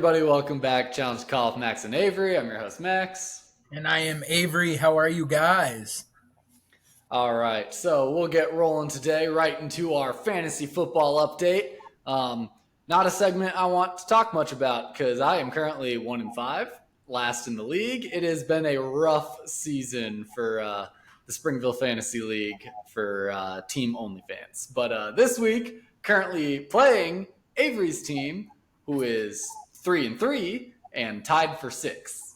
everybody. Welcome back. Challenge Call with Max and Avery. I'm your host, Max. And I am Avery. How are you guys? All right, so we'll get rolling today right into our fantasy football update. Not a segment I want to talk much about because I am currently 1-5, last in the league. It has been a rough season for the Springville Fantasy League for team-only fans. But this week, currently playing Avery's team, who is 3-3 and tied for 6th.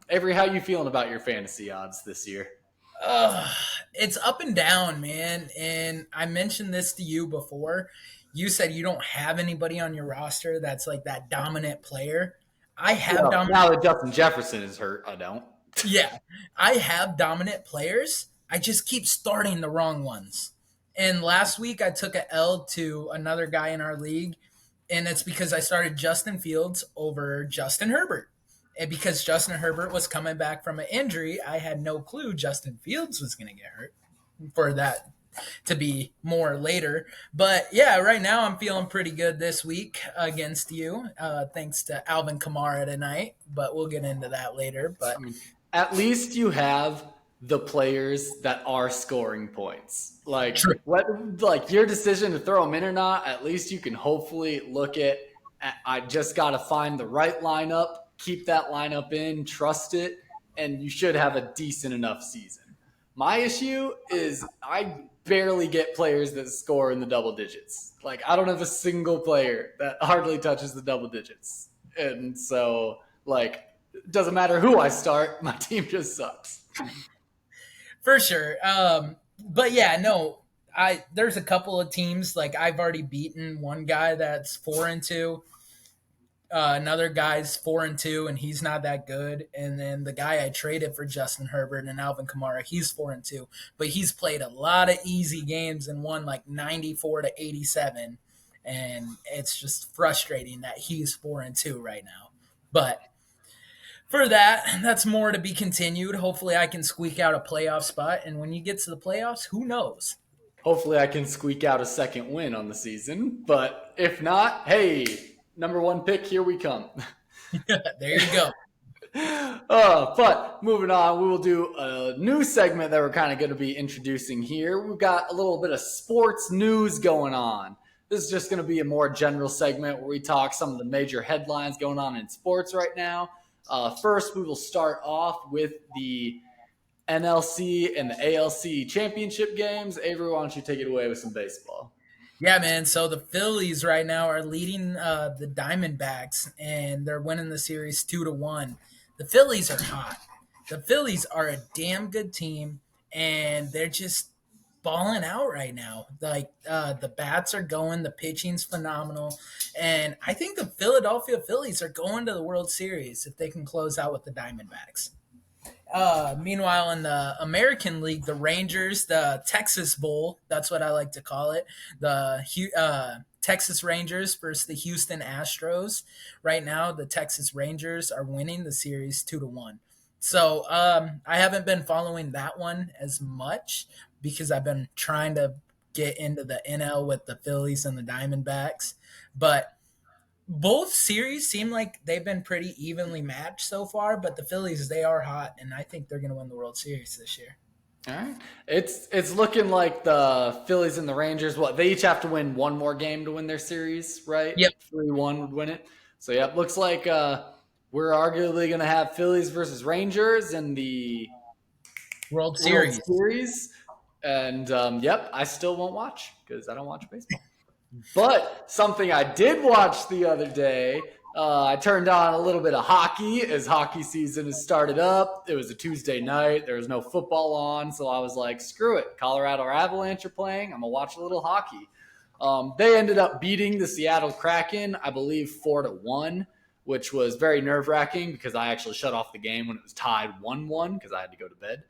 Avery, how you feeling about your fantasy odds this year? It's up and down, man. And I mentioned this to you before. You said you don't have anybody on your roster that's like that dominant player. I have dominant. Now that Justin Jefferson is hurt, I don't. Yeah, I have dominant players. I just keep starting the wrong ones. And last week I took a L to another guy in our league, and it's because I started Justin Fields over Justin Herbert. And because Justin Herbert was coming back from an injury, I had no clue Justin Fields was going to get hurt, for that to be more later. But yeah, right now I'm feeling pretty good this week against you, thanks to Alvin Kamara tonight. But we'll get into that later. But at least you have the players that are scoring points. Like True. like your decision to throw them in or not, at least you can hopefully look at I just got to find the right lineup, keep that lineup in, trust it, and you should have a decent enough season. My issue is I barely get players that score in the double digits. Like, I don't have a single player that hardly touches the double digits. And so, like, it doesn't matter who I start, my team just sucks. For sure. But yeah, no, there's a couple of teams, like I've already beaten one guy that's 4-2. Another guy's 4-2, and he's not that good. And then the guy I traded for Justin Herbert and Alvin Kamara, he's 4-2, but he's played a lot of easy games and won like 94-87. And it's just frustrating that he's 4-2 right now. But for that, that's more to be continued. Hopefully, I can squeak out a playoff spot. And when you get to the playoffs, who knows? Hopefully, I can squeak out a second win on the season. But if not, hey, number one pick, here we come. There you go. But moving on, we will do a new segment that we're kind of going to be introducing here. We've got a little bit of sports news going on. This is just going to be a more general segment where we talk some of the major headlines going on in sports right now. First, we will start off with the NLC and the ALC championship games. Avery, why don't you take it away with some baseball? Yeah, man. So the Phillies right now are leading the Diamondbacks, and they're winning the series 2-1. The Phillies are hot. The Phillies are a damn good team, and they're just balling out right now. Like the bats are going, the pitching's phenomenal, and I think the Philadelphia Phillies are going to the World Series if they can close out with the Diamondbacks. Meanwhile, in the American League, the Rangers, the Texas Bowl, that's what I like to call it, the Texas Rangers versus the Houston Astros. Right now, the Texas Rangers are winning the series 2-1. So I haven't been following that one as much because I've been trying to get into the NL with the Phillies and the Diamondbacks. But both series seem like they've been pretty evenly matched so far, but the Phillies, they are hot, and I think they're going to win the World Series this year. All right. It's looking like the Phillies and the Rangers, they each have to win one more game to win their series, right? Yep. 3-1 would win it. So, yep, looks like we're arguably going to have Phillies versus Rangers in the World Series. And, yep, I still won't watch because I don't watch baseball. But something I did watch the other day, I turned on a little bit of hockey as hockey season has started up. It was a Tuesday night. There was no football on, so I was like, screw it. Colorado Avalanche are playing. I'm going to watch a little hockey. They ended up beating the Seattle Kraken, I believe, 4-1, which was very nerve-wracking because I actually shut off the game when it was tied 1-1 because I had to go to bed.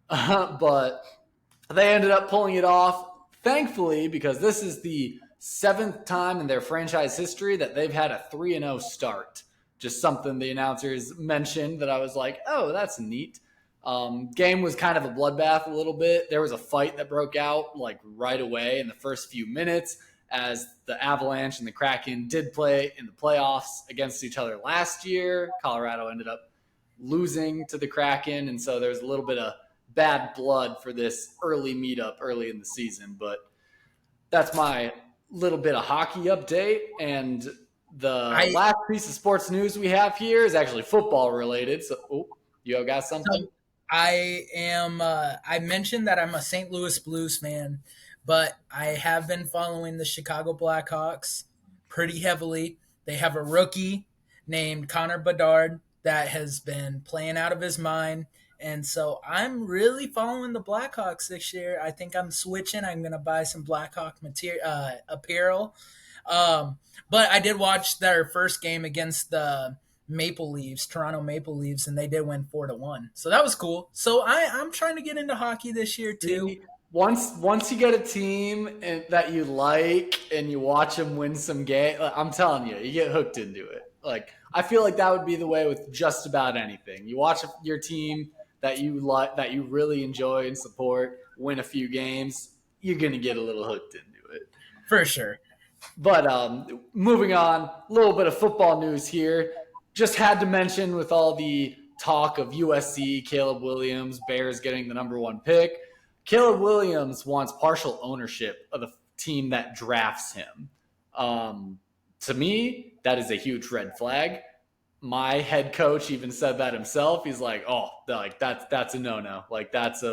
But they ended up pulling it off, thankfully, because this is the 7th time in their franchise history that they've had a 3-0 start. Just something the announcers mentioned that I was like, oh, that's neat. Game was kind of a bloodbath a little bit. There was a fight that broke out like right away in the first few minutes. as the Avalanche and the Kraken did play in the playoffs against each other last year. Colorado ended up losing to the Kraken, and so there's a little bit of bad blood for this early meetup early in the season. But that's my little bit of hockey update. And the I last piece of sports news we have here is actually football related. So, you got something? so I am. I mentioned that I'm a St. Louis Blues fan, but I have been following the Chicago Blackhawks pretty heavily. They have a rookie named Connor Bedard that has been playing out of his mind. And so I'm really following the Blackhawks this year. I think I'm switching. I'm going to buy some Blackhawk apparel. Um, but I did watch their first game against the Maple Leafs, Toronto Maple Leafs, and they did win 4-1. So that was cool. So I'm trying to get into hockey this year too. Once you get a team that you like and you watch them win some game, I'm telling you, you get hooked into it. Like I feel like that would be the way with just about anything. You watch your team that you like, that you really enjoy and support, win a few games, you're gonna get a little hooked into it. For sure. But moving on, a little bit of football news here. Just had to mention with all the talk of USC, Caleb Williams, Bears getting the number 1 pick. Caleb Williams wants partial ownership of the team that drafts him. To me, that is a huge red flag. My head coach even said that himself. He's like, that's a no-no. Like that's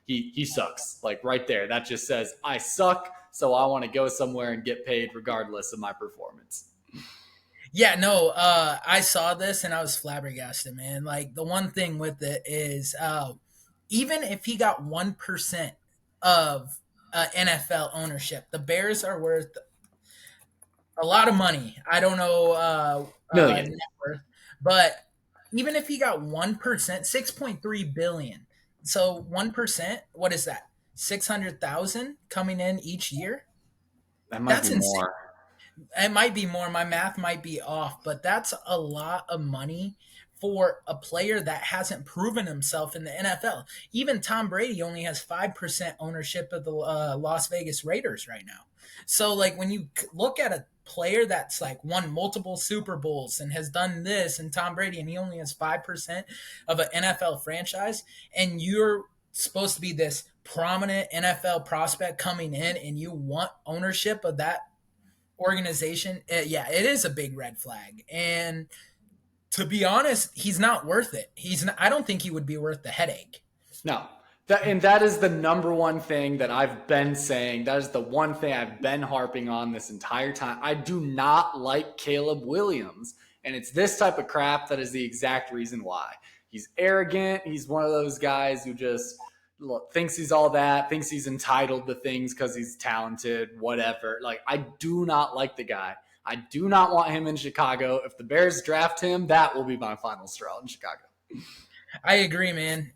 he sucks. Like right there, that just says I suck. So I want to go somewhere and get paid regardless of my performance. Yeah, no, I saw this and I was flabbergasted, man. Like the one thing with it is, even if he got 1% of NFL ownership, the Bears are worth a lot of money. I don't know Million. net worth, but even if he got 1%, 6.3 billion. So 1%, what is that? 600,000 coming in each year. That might That's be insane. more. It might be more. My math might be off, but that's a lot of money for a player that hasn't proven himself in the NFL. Even Tom Brady only has 5% ownership of the Las Vegas Raiders right now. So, like, when you look at a player that's like won multiple Super Bowls and has done this, and Tom Brady, and he only has 5% of an NFL franchise, and you're supposed to be this prominent NFL prospect coming in, and you want ownership of that organization, yeah, it is a big red flag. And to be honest, he's not worth it. I don't think he would be worth the headache. No. That is the number one thing that I've been saying. That is the one thing I've been harping on this entire time. I do not like Caleb Williams. And it's this type of crap that is the exact reason why. He's arrogant. He's one of those guys who just thinks he's all that, thinks he's entitled to things because he's talented, whatever. Like, I do not like the guy. I do not want him in Chicago. If the Bears draft him, that will be my final straw in Chicago. I agree, man.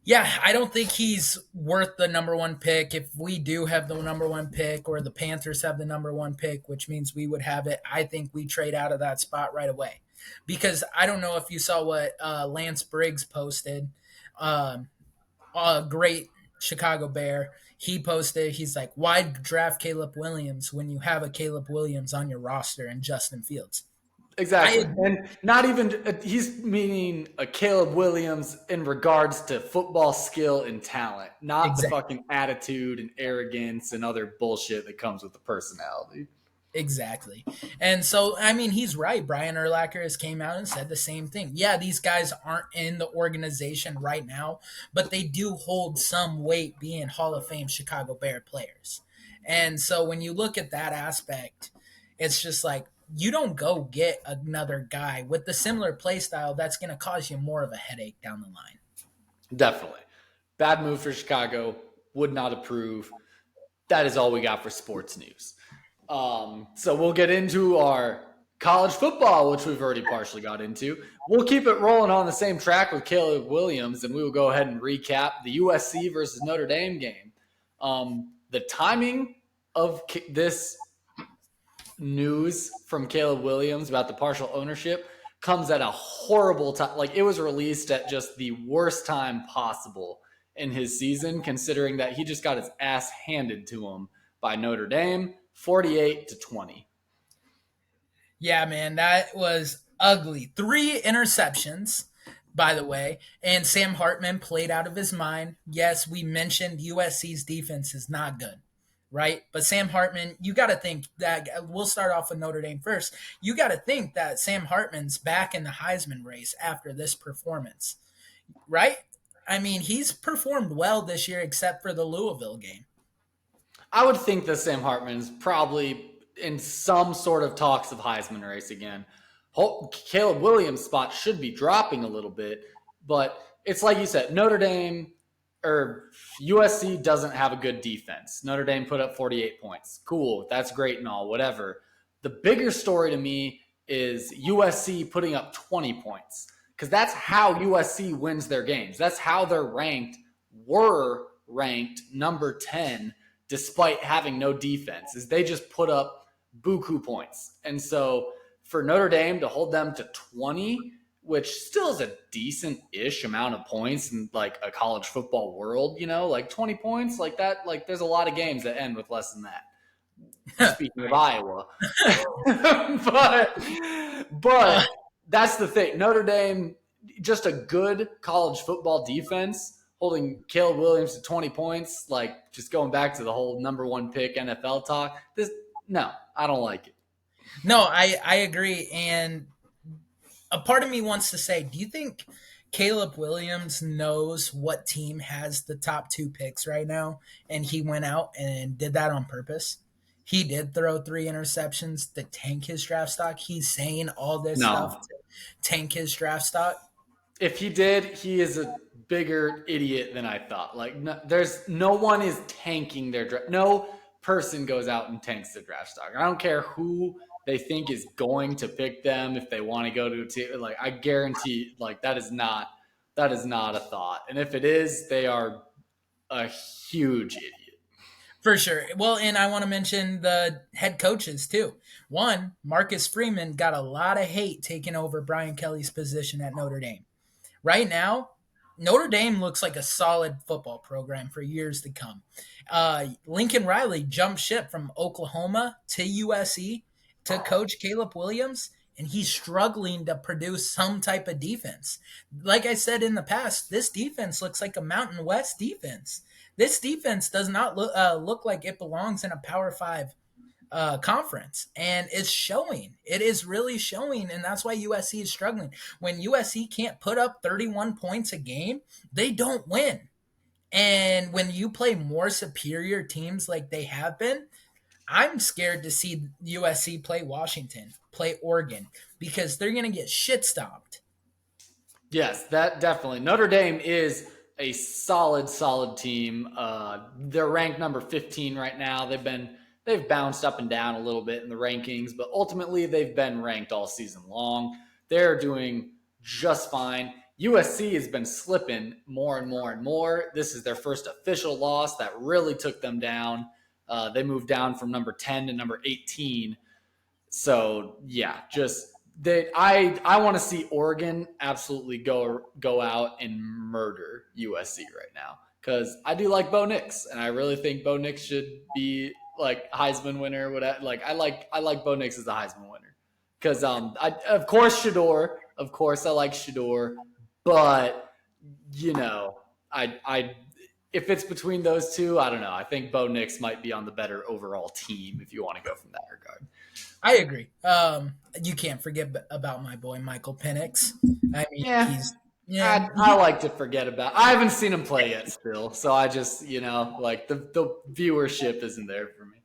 Yeah, I don't think he's worth the number 1 pick. If we do have the number 1 pick, or the Panthers have the number 1 pick, which means we would have it, I think we trade out of that spot right away. Because I don't know if you saw what Lance Briggs posted. A great Chicago Bear. He posted, he's like, why draft Caleb Williams when you have a Caleb Williams on your roster and Justin Fields? Exactly. And not even, he's meaning a Caleb Williams in regards to football skill and talent, not the fucking attitude and arrogance and other bullshit that comes with the personality. Exactly. And so, I mean, he's right. Brian Urlacher has came out and said the same thing. Yeah, these guys aren't in the organization right now, but they do hold some weight being Hall of Fame Chicago Bear players. And so when you look at that aspect, it's just like, you don't go get another guy with the similar play style that's going to cause you more of a headache down the line. Definitely. Bad move for Chicago. Would not approve. That is all we got for sports news. So we'll get into our college football, which we've already partially got into. We'll keep it rolling on the same track with Caleb Williams, and we will go ahead and recap the USC versus Notre Dame game. The timing of this news from Caleb Williams about the partial ownership comes at a horrible time. Like, it was released at just the worst time possible in his season, considering that he just got his ass handed to him by Notre Dame, 48-20. Yeah, man, that was ugly. 3 interceptions, by the way, and Sam Hartman played out of his mind. Yes, we mentioned USC's defense is not good, right? But Sam Hartman, you got to think that we'll start off with Notre Dame first. You got to think that Sam Hartman's back in the Heisman race after this performance, right? I mean, he's performed well this year except for the Louisville game. I would think that Sam Hartman's probably in some sort of talks of Heisman race again. Caleb Williams' spot should be dropping a little bit, but it's like you said, Notre Dame or USC doesn't have a good defense. Notre Dame put up 48 points. Cool, that's great and all, whatever. The bigger story to me is USC putting up 20 points because that's how USC wins their games. That's how were ranked number 10 despite having no defense, is they just put up buku points. And so for Notre Dame to hold them to 20, which still is a decent-ish amount of points in like a college football world, like 20 points, like that, like there's a lot of games that end with less than that. Speaking of Iowa. but that's the thing. Notre Dame, just a good college football defense, holding Caleb Williams to 20 points, like just going back to the whole number 1 pick NFL talk. No, I don't like it. No, I agree. And a part of me wants to say, do you think Caleb Williams knows what team has the top 2 picks right now? And he went out and did that on purpose. He did throw 3 interceptions to tank his draft stock. He's saying all this stuff to tank his draft stock. If he did, he is a bigger idiot than I thought. Like, no one is tanking their draft. No person goes out and tanks their draft stock. I don't care who they think is going to pick them if they want to go to a team. Like, I guarantee, like that is not a thought. And if it is, they are a huge idiot. For sure. Well, and I want to mention the head coaches too. One, Marcus Freeman got a lot of hate taking over Brian Kelly's position at Notre Dame. Right now, Notre Dame looks like a solid football program for years to come. Lincoln Riley jumped ship from Oklahoma to USC to coach Caleb Williams, and he's struggling to produce some type of defense. Like I said in the past, this defense looks like a Mountain West defense. This defense does not look like it belongs in a Power 5 conference, and it's showing. It is really showing, and that's why USC is struggling. When USC can't put up 31 points a game, they don't win. And when you play more superior teams like they have been, I'm scared to see USC play Washington, play Oregon, because they're going to get shit stomped. Yes, that definitely. Notre Dame is a solid team. They're ranked number 15 right now. They've bounced up and down a little bit in the rankings, but ultimately they've been ranked all season long. They're doing just fine. USC has been slipping more and more and more. This is their first official loss that really took them down. They moved down from number 10 to number 18. So yeah, I want to see Oregon absolutely go out and murder USC right now, because I do like Bo Nix, and I really think Bo Nix should be like Heisman winner. I like Bo Nix as a Heisman winner, because of course I like Shador, but I if it's between those two, I don't know. I think Bo Nix might be on the better overall team if you want to go from that regard. I agree. You can't forget about my boy Michael Penix. I mean, I like to forget about. I haven't seen him play yet, still, so I just like the viewership isn't there for me.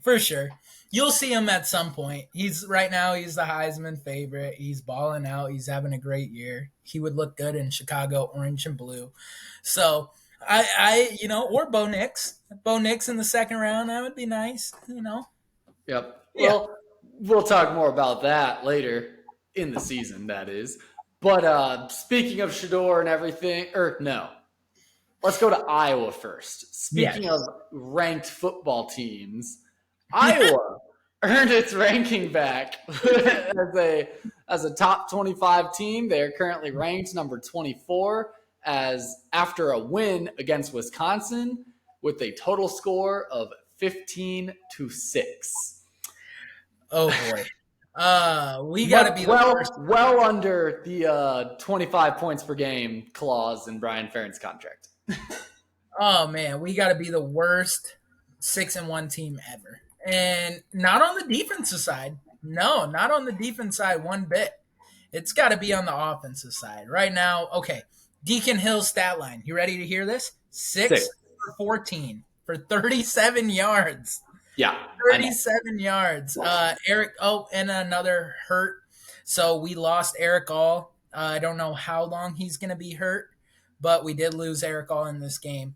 For sure, you'll see him at some point. Right now he's the Heisman favorite. He's balling out. He's having a great year. He would look good in Chicago orange and blue. So or Bo Nix in the second round. That would be nice. Yep. Well, we'll talk more about that later in the season, that is. But speaking of Shador and everything, let's go to Iowa first. Speaking of ranked football teams, Iowa earned its ranking back as a top 25 team. They are currently ranked number 24 after a win against Wisconsin with a total score of 15-6. Oh boy. We got to be the worst. Well under the 25 points per game clause in Brian Ferentz contract. Oh man, we got to be the worst 6-1 team ever, and not on the defensive side. No, not on the defense side one bit. It's got to be on the offensive side right now. Okay, Deacon Hill's stat line. You ready to hear this? 6 for 14 for 37 yards. Yeah, 37 yards. Eric. Oh, and another hurt. So we lost Eric All. I don't know how long he's going to be hurt, but we did lose Eric All in this game.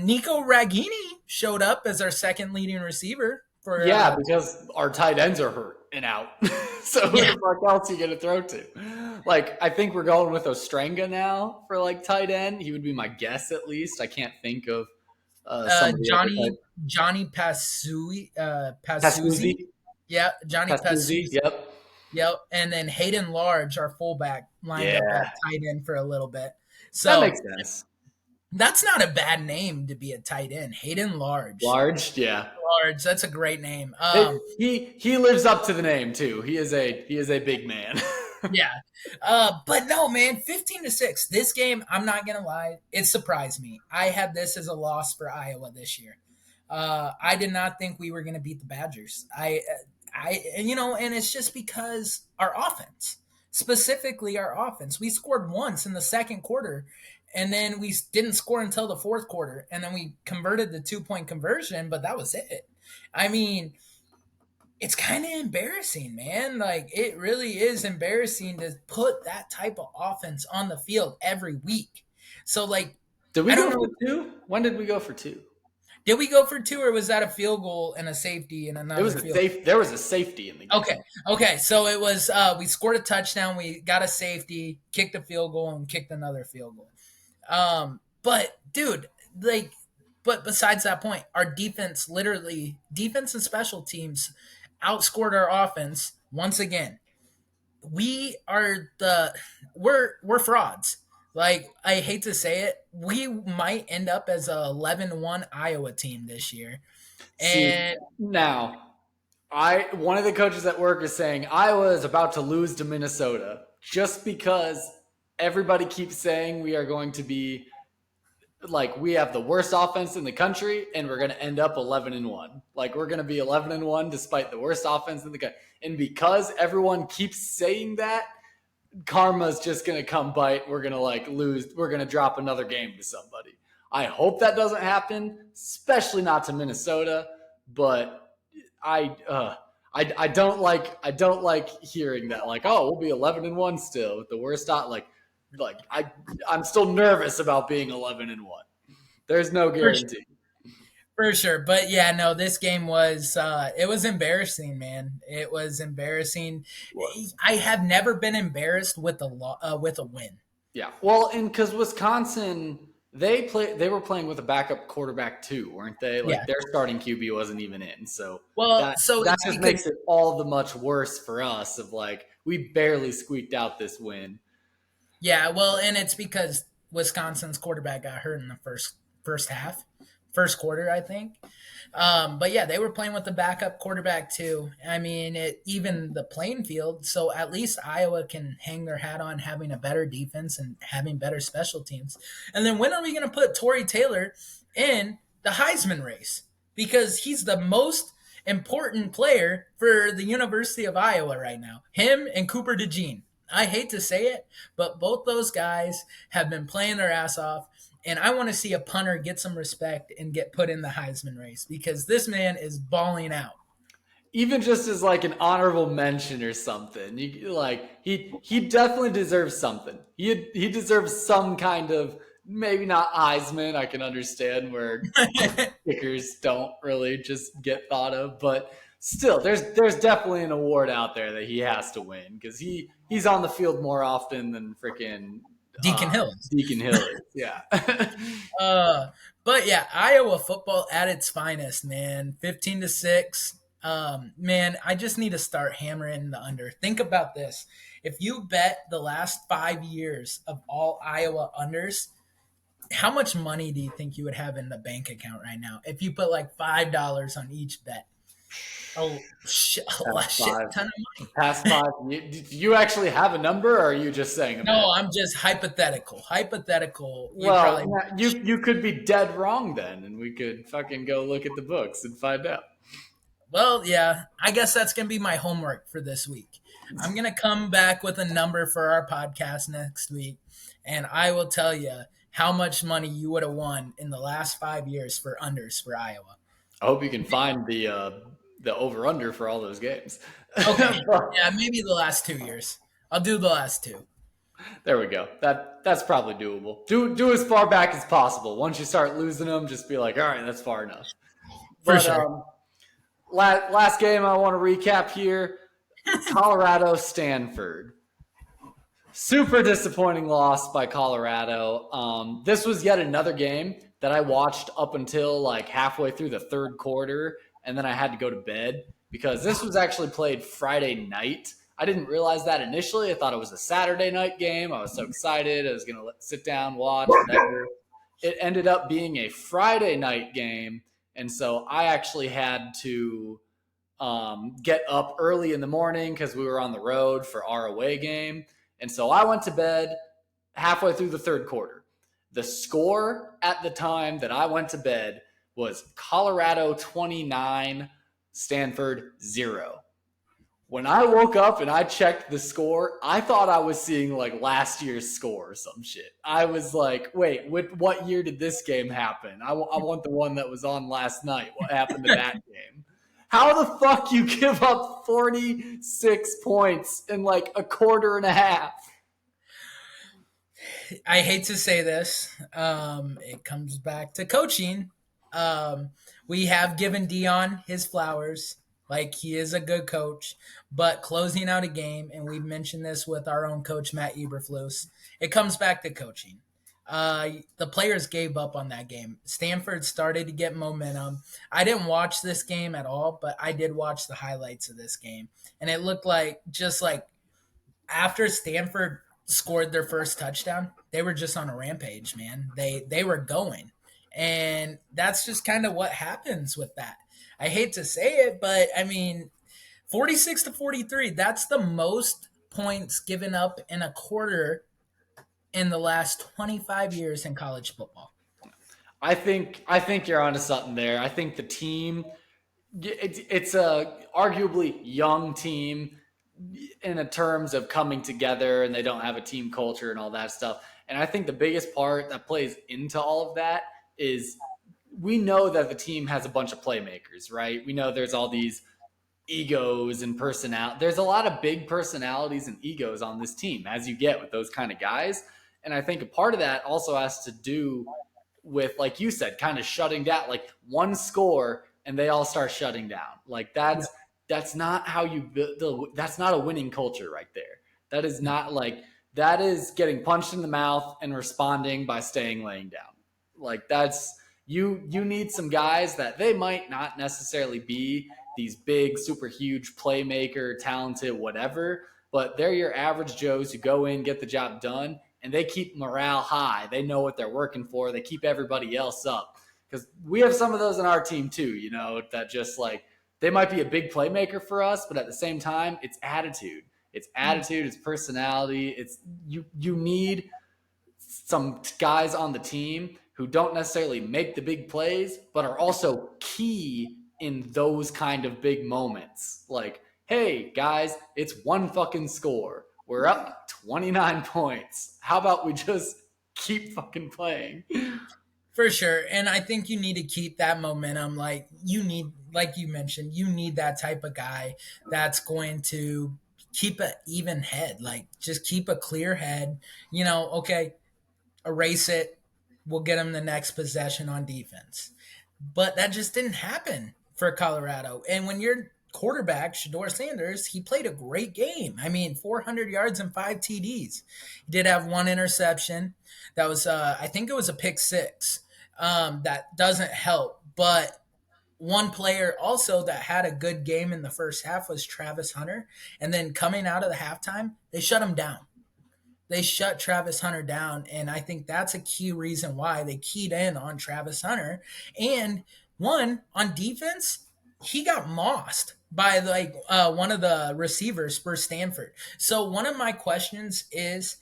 Nico Ragini showed up as our second leading receiver. Because our tight ends are hurt and out. So who the fuck else are you going to throw to? Like, I think we're going with Ostrenga now for, like, tight end. He would be my guess, at least. I can't think of Johnny Pasuzzi. Yeah, Johnny Pasuzzi. Yep. And then Hayden Large, our fullback, lined up at tight end for a little bit. So that makes sense. That's not a bad name to be a tight end. Hayden Large. Large. That's a great name. He lives up to the name too. He is a big man. Yeah. But no, man, 15-6. This game, I'm not gonna lie, it surprised me. I had this as a loss for Iowa this year. I did not think we were gonna beat the Badgers. And it's just because our offense, specifically our offense, we scored once in the second quarter. And then we didn't score until the fourth quarter. And then we converted the 2-point conversion, but that was it. I mean, it's kind of embarrassing, man. Like, it really is embarrassing to put that type of offense on the field every week. So, like, did we go for 2? When did we go for 2? Did we go for 2, or was that a field goal and a safety and another field? There was a safety in the game. Okay. So it was we scored a touchdown, we got a safety, kicked a field goal, and kicked another field goal. But dude, but besides that point, our defense and special teams outscored our offense once again. We're frauds. Like, I hate to say it, we might end up as a 11-1 Iowa team this year. And now, one of the coaches at work is saying Iowa is about to lose to Minnesota just because everybody keeps saying we are going to be like, we have the worst offense in the country and we're going to end up 11-1. Like, we're going to be 11-1 despite the worst offense in the country. And because everyone keeps saying that, karma's just going to come bite. We're going to lose. We're going to drop another game to somebody. I hope that doesn't happen, especially not to Minnesota, but I don't like hearing that, like, oh, we'll be 11-1 still with the worst I'm still nervous about being 11-1. There's no guarantee. For sure. But yeah, no, this game was it was embarrassing, man. It was embarrassing. I have never been embarrassed with a win. Yeah. Well, and because Wisconsin, they were playing with a backup quarterback too, weren't they? Their starting QB wasn't even in. So that just makes it all the much worse for us of we barely squeaked out this win. Yeah, well, and it's because Wisconsin's quarterback got hurt in the first quarter, I think. But yeah, they were playing with the backup quarterback too. I mean, even the playing field. So at least Iowa can hang their hat on having a better defense and having better special teams. And then when are we going to put Torrey Taylor in the Heisman race? Because he's the most important player for the University of Iowa right now. Him and Cooper DeJean. I hate to say it, but both those guys have been playing their ass off. And I want to see a punter get some respect and get put in the Heisman race because this man is balling out. Even just as an honorable mention or something, he definitely deserves something. He deserves some kind of, maybe not Heisman. I can understand where kickers don't really just get thought of, but still, there's definitely an award out there that he has to win because he's on the field more often than freaking Deacon Hill. Deacon Hill, yeah. But yeah, Iowa football at its finest, man. 15-6. Man, I just need to start hammering the under. Think about this. If you bet the last 5 years of all Iowa unders, How much money do you think you would have in the bank account right now if you put like $5 on each bet? Oh, a Past shit five. ton of money. Past five. Do you actually have a number, or are you just saying a bet? No, I'm just hypothetical. Hypothetical. You'd Well, probably. you could be dead wrong then, and we could fucking go look at the books and find out. Well, yeah, I guess that's going to be my homework for this week. I'm going to come back with a number for our podcast next week, and I will tell you how much money you would have won in the last 5 years for unders for Iowa. I hope you can find the over under for all those games. Okay. Yeah, maybe the last 2 years. I'll do the last two. There we go. That's probably doable. Do as far back as possible. Once you start losing them, just be like, all right, that's far enough. For But sure. last game I want to recap here: Colorado Stanford. Super disappointing loss by Colorado. This was yet another game that I watched up until like halfway through the third quarter, and then I had to go to bed because this was actually played Friday night. I didn't realize that initially. I thought it was a Saturday night game. I was so excited. I was going to sit down, watch, whatever. It ended up being a Friday night game, and so I actually had to get up early in the morning because we were on the road for our away game. And so I went to bed halfway through the third quarter. The score at the time that I went to bed was Colorado 29, Stanford 0. When I woke up and I checked the score, I thought I was seeing like last year's score or some shit. I was like, wait, what year did this game happen? I want the one that was on last night. What happened to that game? How the fuck you give up 46 points in like a quarter and a half? I hate to say this. It comes back to coaching. We have given Dion his flowers. Like, he is a good coach, but closing out a game, and we've mentioned this with our own coach, Matt Eberflus, it comes back to coaching. The players gave up on that game. Stanford started to get momentum. I didn't watch this game at all, but I did watch the highlights of this game. And it looked like, just like after Stanford scored their first touchdown, they were just on a rampage, man. They were going. And that's just kind of what happens with that. I hate to say it, but I mean, 46-43, that's the most points given up in a quarter in the last 25 years in college football. I think you're onto something there. I think the team it's a arguably young team in a terms of coming together, and they don't have a team culture and all that stuff. And I think the biggest part that plays into all of that is we know that the team has a bunch of playmakers, right? We know there's all these egos and personality. There's a lot of big personalities and egos on this team, as you get with those kind of guys. And I think a part of that also has to do with, like you said, kind of shutting down, like one score and they all start shutting down. Like that's not how you build. That's not a winning culture right there. That is not like that is getting punched in the mouth and responding by staying laying down. Like that's you need some guys that they might not necessarily be these big, super huge playmaker, talented, whatever, but they're your average Joes who go in, get the job done, and they keep morale high. They know what they're working for. They keep everybody else up. Because we have some of those in our team too, that just like they might be a big playmaker for us, but at the same time, it's attitude. It's attitude, it's personality. It's you need some guys on the team who don't necessarily make the big plays, but are also key in those kind of big moments. Like, hey, guys, it's one fucking score. We're up 29 points. How about we just keep fucking playing? For sure. And I think you need to keep that momentum. Like you mentioned, you need that type of guy that's going to keep an even head. Like, just keep a clear head. Okay, erase it. We'll get them the next possession on defense. But that just didn't happen for Colorado. And when your quarterback, Shedeur Sanders, he played a great game. I mean, 400 yards and 5 TDs. He did have one interception. That was, I think it was a pick six. That doesn't help. But one player also that had a good game in the first half was Travis Hunter. And then coming out of the halftime, they shut him down. They shut Travis Hunter down, and I think that's a key reason why they keyed in on Travis Hunter. And one on defense, he got mossed by one of the receivers for Stanford. So one of my questions is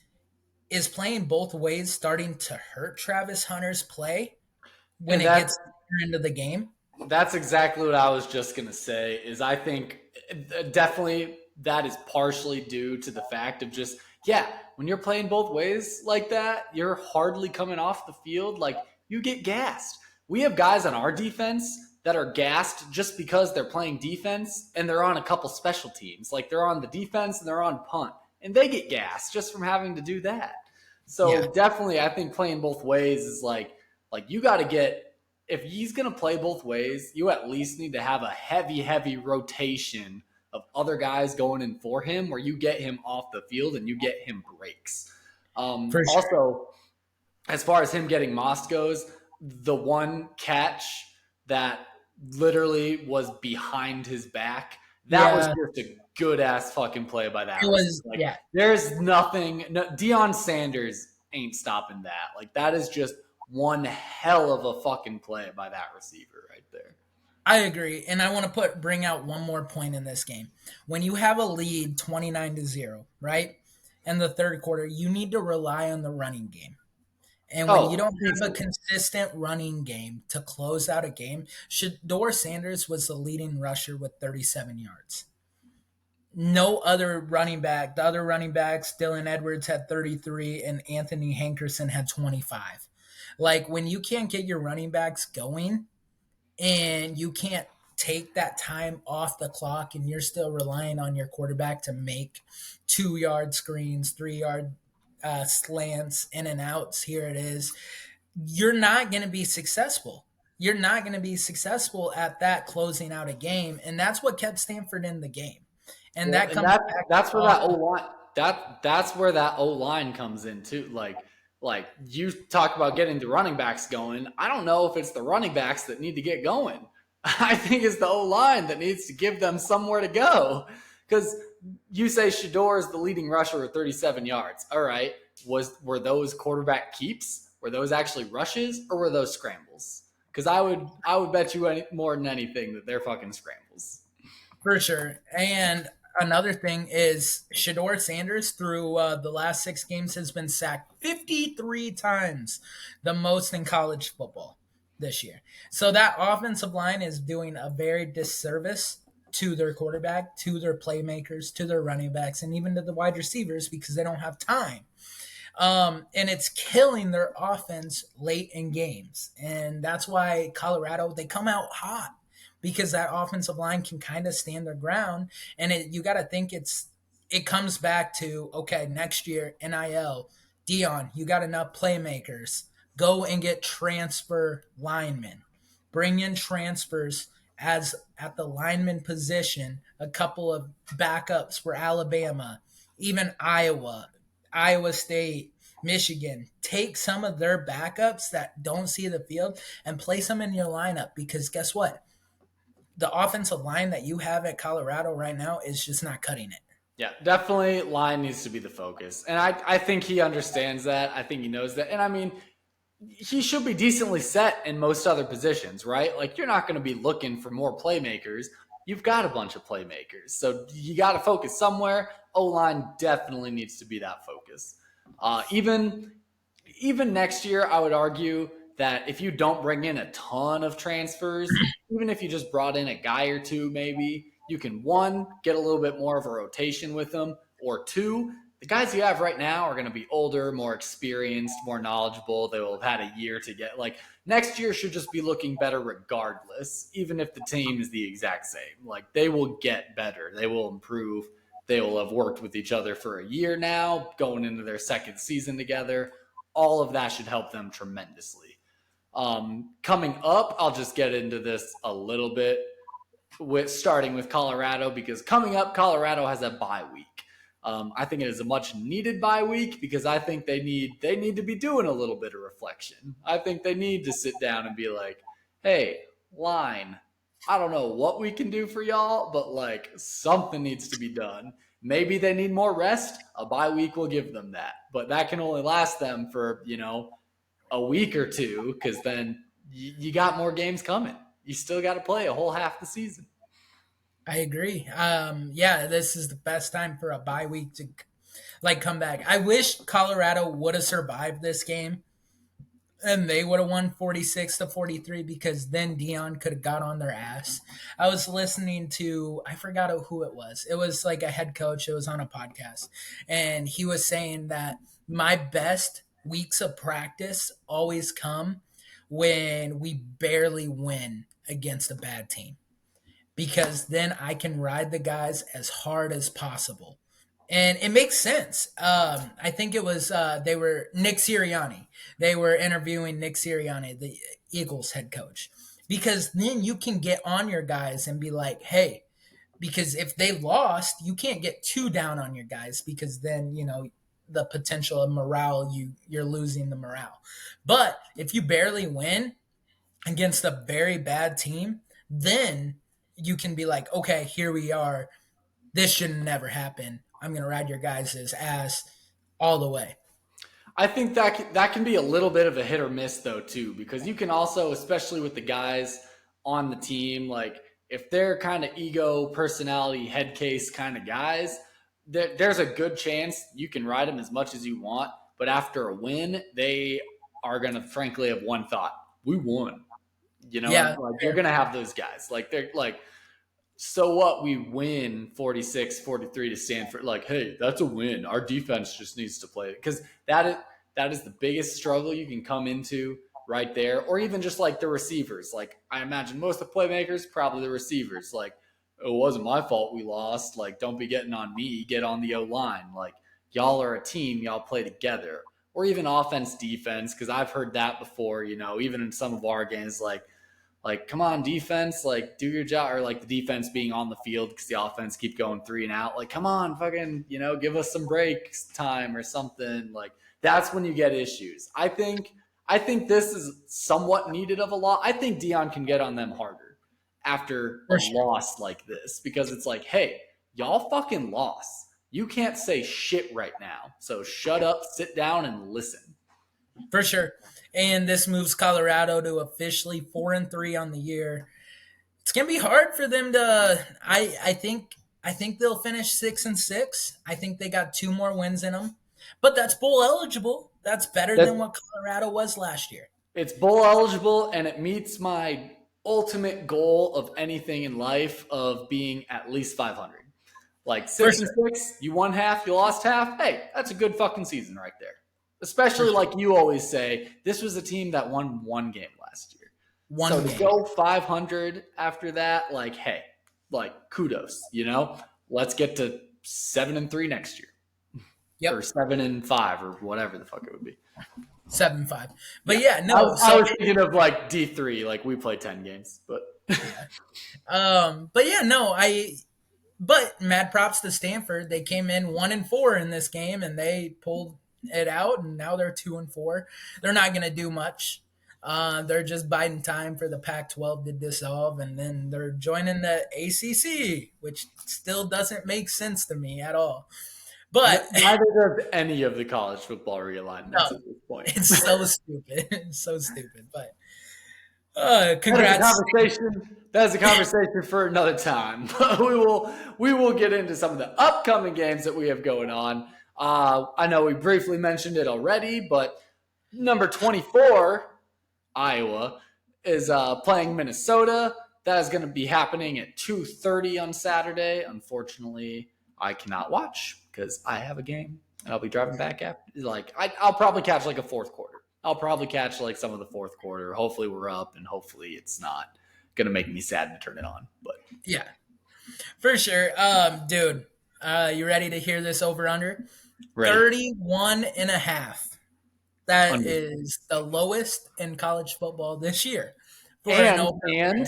playing both ways starting to hurt Travis Hunter's play when And it that's gets into the game? That's exactly what I was just going to say is I think definitely that is partially due to the fact of just, yeah, when you're playing both ways like that, you're hardly coming off the field. Like you get gassed. We have guys on our defense that are gassed just because they're playing defense and they're on a couple special teams. Like they're on the defense and they're on punt and they get gassed just from having to do that. Yeah, So definitely I think playing both ways is like you got to get if he's going to play both ways, you at least need to have a heavy rotation of other guys going in for him where you get him off the field and you get him breaks. for sure. Also, as far as him getting mossed goes, the one catch that literally was behind his back, that was Yeah, just a good ass fucking play by that it receiver. was. Like, Yeah, there's nothing. No, Deion Sanders ain't stopping that. Like, that is just one hell of a fucking play by that receiver right there. I agree, and I want to bring out one more point in this game. When you have a lead 29-0, right? In the third quarter, you need to rely on the running game. And when you Oh, don't have a easily. consistent running game to close out a game, Shador Sanders was the leading rusher with 37 yards. No other running back, the other running backs, Dylan Edwards had 33 and Anthony Hankerson had 25. Like when you can't get your running backs going, and you can't take that time off the clock and you're still relying on your quarterback to make 2 yard screens, 3 yard slants, in and outs, here it is, you're not going to be successful. You're not going to be successful at that closing out a game. And that's what kept Stanford in the game. And Well, that and comes that back to that's where that O often. line that's where that O line comes in too. Like you talk about getting the running backs going. I don't know if it's the running backs that need to get going. I think it's the O line that needs to give them somewhere to go. Because you say Shador is the leading rusher with 37 yards. All right, were those quarterback keeps? Were those actually rushes or were those scrambles? Because I would bet you more than anything that they're fucking scrambles. For sure. And another thing is Shador Sanders through the last 6 games has been sacked 53 times, the most in college football this year. So that offensive line is doing a very disservice to their quarterback, to their playmakers, to their running backs, and even to the wide receivers because they don't have time. And it's killing their offense late in games. And that's why Colorado, they come out hot because that offensive line can kind of stand their ground. And you got to think it comes back to, okay, next year, NIL, Dion, you got enough playmakers. Go and get transfer linemen. Bring in transfers as at the lineman position, a couple of backups for Alabama, even Iowa State, Michigan. Take some of their backups that don't see the field and place them in your lineup because guess what? The offensive line that you have at Colorado right now is just not cutting it. Yeah, definitely line needs to be the focus. And I think he understands that. I think he knows that. And I mean, he should be decently set in most other positions, right? Like you're not going to be looking for more playmakers. You've got a bunch of playmakers. So you got to focus somewhere. O-line definitely needs to be that focus. Even next year, I would argue that if you don't bring in a ton of transfers, even if you just brought in a guy or two, maybe you can one, get a little bit more of a rotation with them, or two, the guys you have right now are going to be older, more experienced, more knowledgeable. They will have had a year to get like next year should just be looking better regardless, even if the team is the exact same. Like they will get better, they will improve. They will have worked with each other for a year now, going into their second season together. All of that should help them tremendously. Coming up, I'll just get into this a little bit with starting with Colorado because coming up, Colorado has a bye week. I think it is a much needed bye week because I think they need to be doing a little bit of reflection. I think they need to sit down and be like, "Hey, line, I don't know what we can do for y'all, but like something needs to be done. Maybe they need more rest. A bye week will give them that, but that can only last them for a week or two, because then you got more games coming. You still got to play a whole half the season. I agree. Yeah, this is the best time for a bye week to come back. I wish Colorado would have survived this game and they would have won 46-43, because then Dion could have got on their ass. I was listening to, I forgot who it was. It was like a head coach. It was on a podcast. And he was saying that my best weeks of practice always come when we barely win against a bad team, because then I can ride the guys as hard as possible. And it makes sense. I think it was they were Nick Sirianni. They were interviewing Nick Sirianni, the Eagles head coach, because then you can get on your guys and be like, hey, because if they lost, you can't get too down on your guys, because then the potential of morale, you're losing the morale. But if you barely win against a very bad team, then you can be like, okay, here we are. This should never happen. I'm going to ride your guys' ass all the way. I think that can be a little bit of a hit or miss, though, too, because you can also, especially with the guys on the team, like if they're kind of ego, personality, head case kind of guys, there's a good chance you can ride them as much as you want. But after a win, they are going to, frankly, have one thought: we won. Yeah, like you're going to have those guys. Like they're like, so what, we win 46-43 to Stanford. Like, hey, that's a win. Our defense just needs to play it. Because that is the biggest struggle you can come into right there. Or even just like the receivers. Like, I imagine most of the playmakers, probably the receivers. Like, it wasn't my fault we lost. Like, don't be getting on me. Get on the O-line. Like, y'all are a team. Y'all play together. Or even offense, defense. Because I've heard that before, even in some of our games, like, come on, defense, like, do your job. Or, like, the defense being on the field because the offense keep going 3 and out. Like, come on, fucking, give us some breaks time or something. Like, that's when you get issues. I think this is somewhat needed of a lot. I think Dion can get on them harder after a loss like this, because it's like, hey, y'all fucking lost. You can't say shit right now. So shut up, sit down, and listen. For sure. And this moves Colorado to officially 4-3 on the year. It's gonna be hard for them to. I think they'll finish 6-6. I think they got 2 more wins in them, but that's bowl eligible. That's better than what Colorado was last year. It's bowl eligible, and it meets my ultimate goal of anything in life of being at least 500. Like 6-6, you won half, you lost half. Hey, that's a good fucking season right there. Especially like you always say, this was a team that won 1 game last year. To go 500 after that, like, hey, like, kudos, Let's get to 7-3 next year. Yep. Or 7-5 or whatever the fuck it would be. 7-5. But yeah, no. I was thinking of like D3, like we play 10 games, but but yeah, no, but mad props to Stanford. They came in 1-4 in this game, and they pulled it out, and now they're 2-4. They're not going to do much. They're just biding time for the Pac-12 to dissolve, and then they're joining the ACC, which still doesn't make sense to me at all. But neither does any of the college football realignments at this point. It's so stupid. It's so stupid. But congrats. That's a conversation for another time. But we will get into some of the upcoming games that we have going on. I know we briefly mentioned it already, but number 24, Iowa, is playing Minnesota. That is going to be happening at 2:30 on Saturday. Unfortunately, I cannot watch because I have a game, and I'll be driving back after. Like, I'll probably catch like a fourth quarter. I'll probably catch like some of the fourth quarter. Hopefully we're up, and hopefully it's not going to make me sad to turn it on. But yeah, for sure. Dude, you ready to hear this over-under? 31.5. That is the lowest in college football this year. And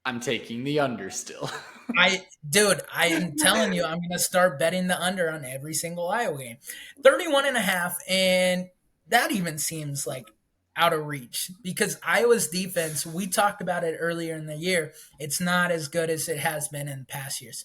I'm taking the under still. I'm telling you, I'm going to start betting the under on every single Iowa game. 31.5, and that even seems like out of reach, because Iowa's defense, we talked about it earlier in the year, it's not as good as it has been in past years.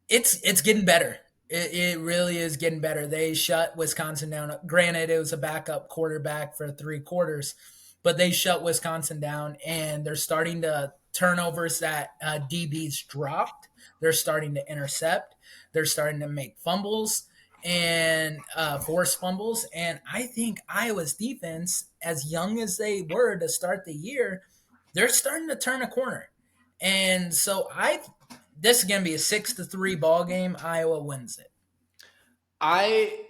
It's getting better. It really is getting better. They shut Wisconsin down. Granted, it was a backup quarterback for 3 quarters, but they shut Wisconsin down, and they're starting to turnovers that DBs dropped. They're starting to intercept. They're starting to make fumbles and force fumbles. And I think Iowa's defense, as young as they were to start the year, they're starting to turn a corner. And so this is going to be a 6-3 ball game. Iowa wins it. I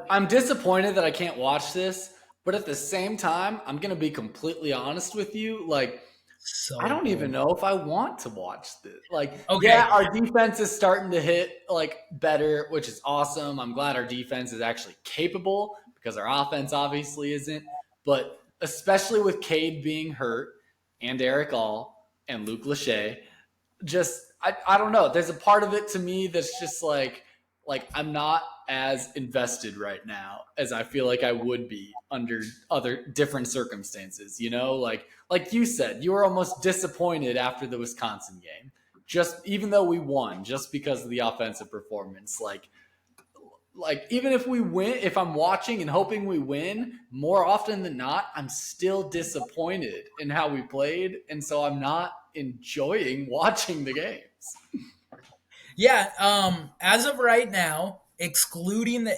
I'm disappointed that I can't watch this, but at the same time, I'm gonna be completely honest with you. I So don't even boring. know if I want to watch this. Yeah, Okay. our defense is starting to hit better, which is awesome. I'm glad our defense is actually capable because our offense obviously isn't. But especially with Cade being hurt and Eric All and Luke Lachey, I don't know. There's a part of it to me that's just I'm not as invested right now as I feel like I would be under other different circumstances, you know? Like you said, you were almost disappointed after the Wisconsin game. Just even though we won, just because of the offensive performance. Even if we win, if I'm watching and hoping we win, more often than not, I'm still disappointed in how we played, and so I'm not enjoying watching the games. Yeah. As of right now, excluding the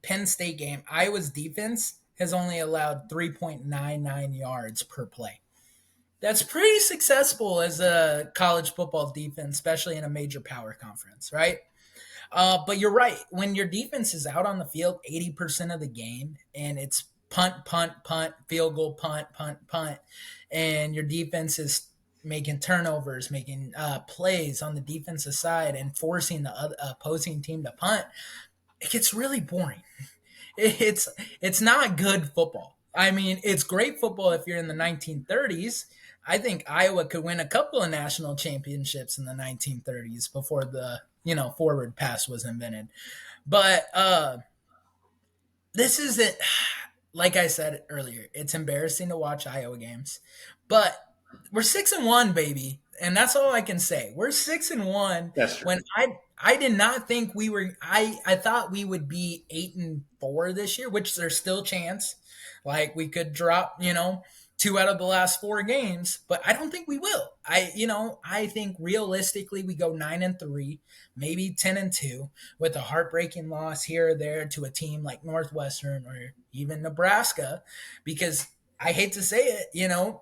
Penn State game, Iowa's defense has only allowed 3.99 yards per play. That's pretty successful as a college football defense, especially in a major power conference, right? But you're right. When your defense is out on the field 80% of the game and it's punt, punt, punt, field goal, punt, punt, punt, and your defense is making turnovers, making plays on the defensive side and forcing the opposing team to punt, it gets really boring. It's it's not good football. I mean, it's great football if you're in the 1930s. I think Iowa could win a couple of national championships in the 1930s before the forward pass was invented. But this isn't like I said earlier. It's embarrassing to watch Iowa games, but we're 6-1, baby, and that's all I can say. We're 6-1. That's true. When I did not think we were. I thought we would be 8-4 this year, which there's still a chance. Like we could drop, 2 out of the last 4 games, but I don't think we will. I think realistically we go 9-3, maybe 10-2, with a heartbreaking loss here or there to a team like Northwestern or even Nebraska, because I hate to say it,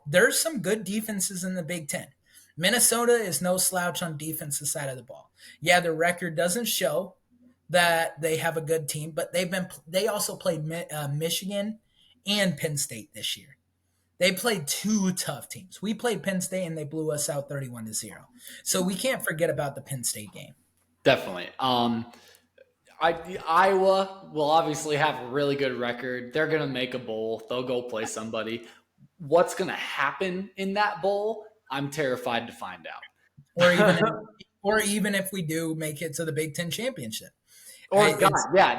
there's some good defenses in the Big Ten. Minnesota is no slouch on defensive side of the ball. Yeah, their record doesn't show that they have a good team, but they also played Michigan and Penn State this year. They played 2 tough teams. We played Penn State and they blew us out 31-0. So we can't forget about the Penn State game. Definitely. Iowa will obviously have a really good record. They're going to make a bowl. They'll go play somebody. What's going to happen in that bowl? I'm terrified to find Or even out. or even if we do make it to the Big Ten championship. Or God, It's yeah,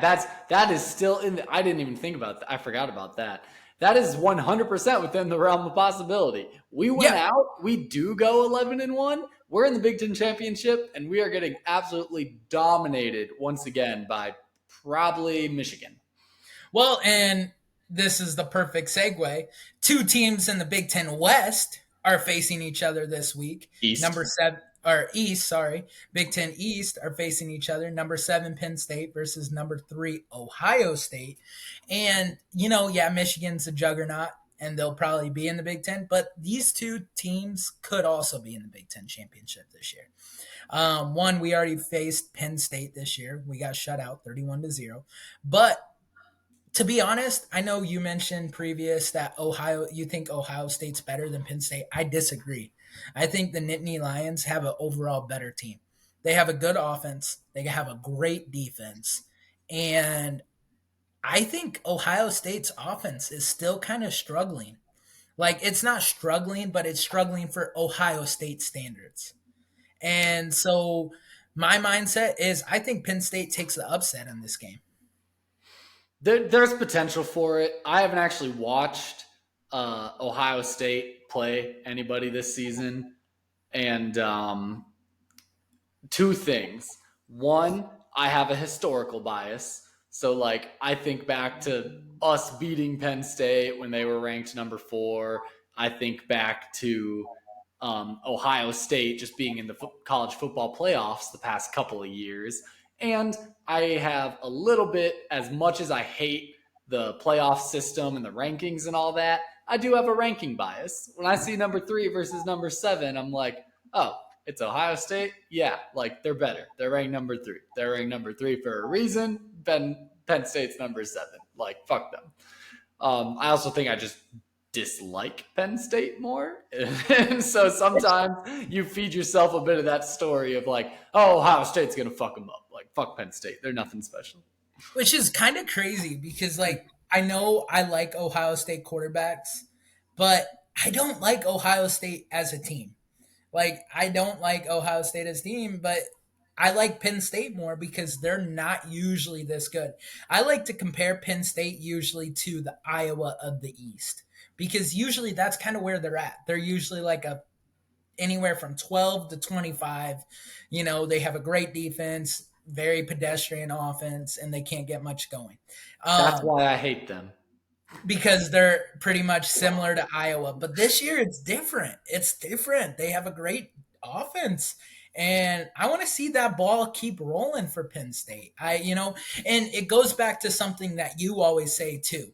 that is still in. I didn't even think about that. I forgot about that. That is 100% within the realm of possibility. We went yeah. out. We do go 11-1. We're in the Big Ten championship, and we are getting absolutely dominated once again by probably Michigan. Well, and this is the perfect segue. 2 teams in the Big Ten West are facing each other this week. East. Number 7 or East, sorry, Big Ten East are facing each other. Number 7 Penn State versus number 3 Ohio State. And yeah, Michigan's a juggernaut and they'll probably be in the Big Ten, but these 2 teams could also be in the Big Ten championship this year. One, we already faced Penn State this year. We got shut out 31-0. But to be honest, I know you mentioned previous that you think Ohio State's better than Penn State. I disagree. I think the Nittany Lions have an overall better team. They have a good offense. They have a great defense. And I think Ohio State's offense is still kind of struggling. Like, it's not struggling, but it's struggling for Ohio State standards. And so my mindset is I think Penn State takes the upset in this game. There's potential for it. I haven't actually watched Ohio State play anybody this season, and 2 things. One, I have a historical bias. So, like, I think back to us beating Penn State when they were ranked number 4. I think back to Ohio State just being in the college football playoffs the past couple of years. And I have a little bit, as much as I hate the playoff system and the rankings and all that, I do have a ranking bias. When I see number 3 versus number 7, I'm like, oh, it's Ohio State. Yeah, like they're better. They're ranked number 3. They're ranked number 3 for a reason. Penn State's number 7. Like fuck them. I also think I just dislike Penn State more, and so sometimes you feed yourself a bit of that story of like, oh, Ohio State's gonna fuck them up. Like fuck Penn State. They're nothing special. Which is kind of crazy because, like, I know I like Ohio State quarterbacks, but I don't like Ohio State as a team. Like, I don't like Ohio State as a team, but I like Penn State more because they're not usually this good. I like to compare Penn State usually to the Iowa of the East because usually that's kind of where they're at. They're usually like a anywhere from 12 to 25. You know, they have a great defense, very pedestrian offense, and they can't get much going. That's Um, why I hate them. because they're pretty much similar to Iowa. But this year it's different. It's different. They have a great offense. And I want to see that ball keep rolling for Penn State. And it goes back to something that you always say too.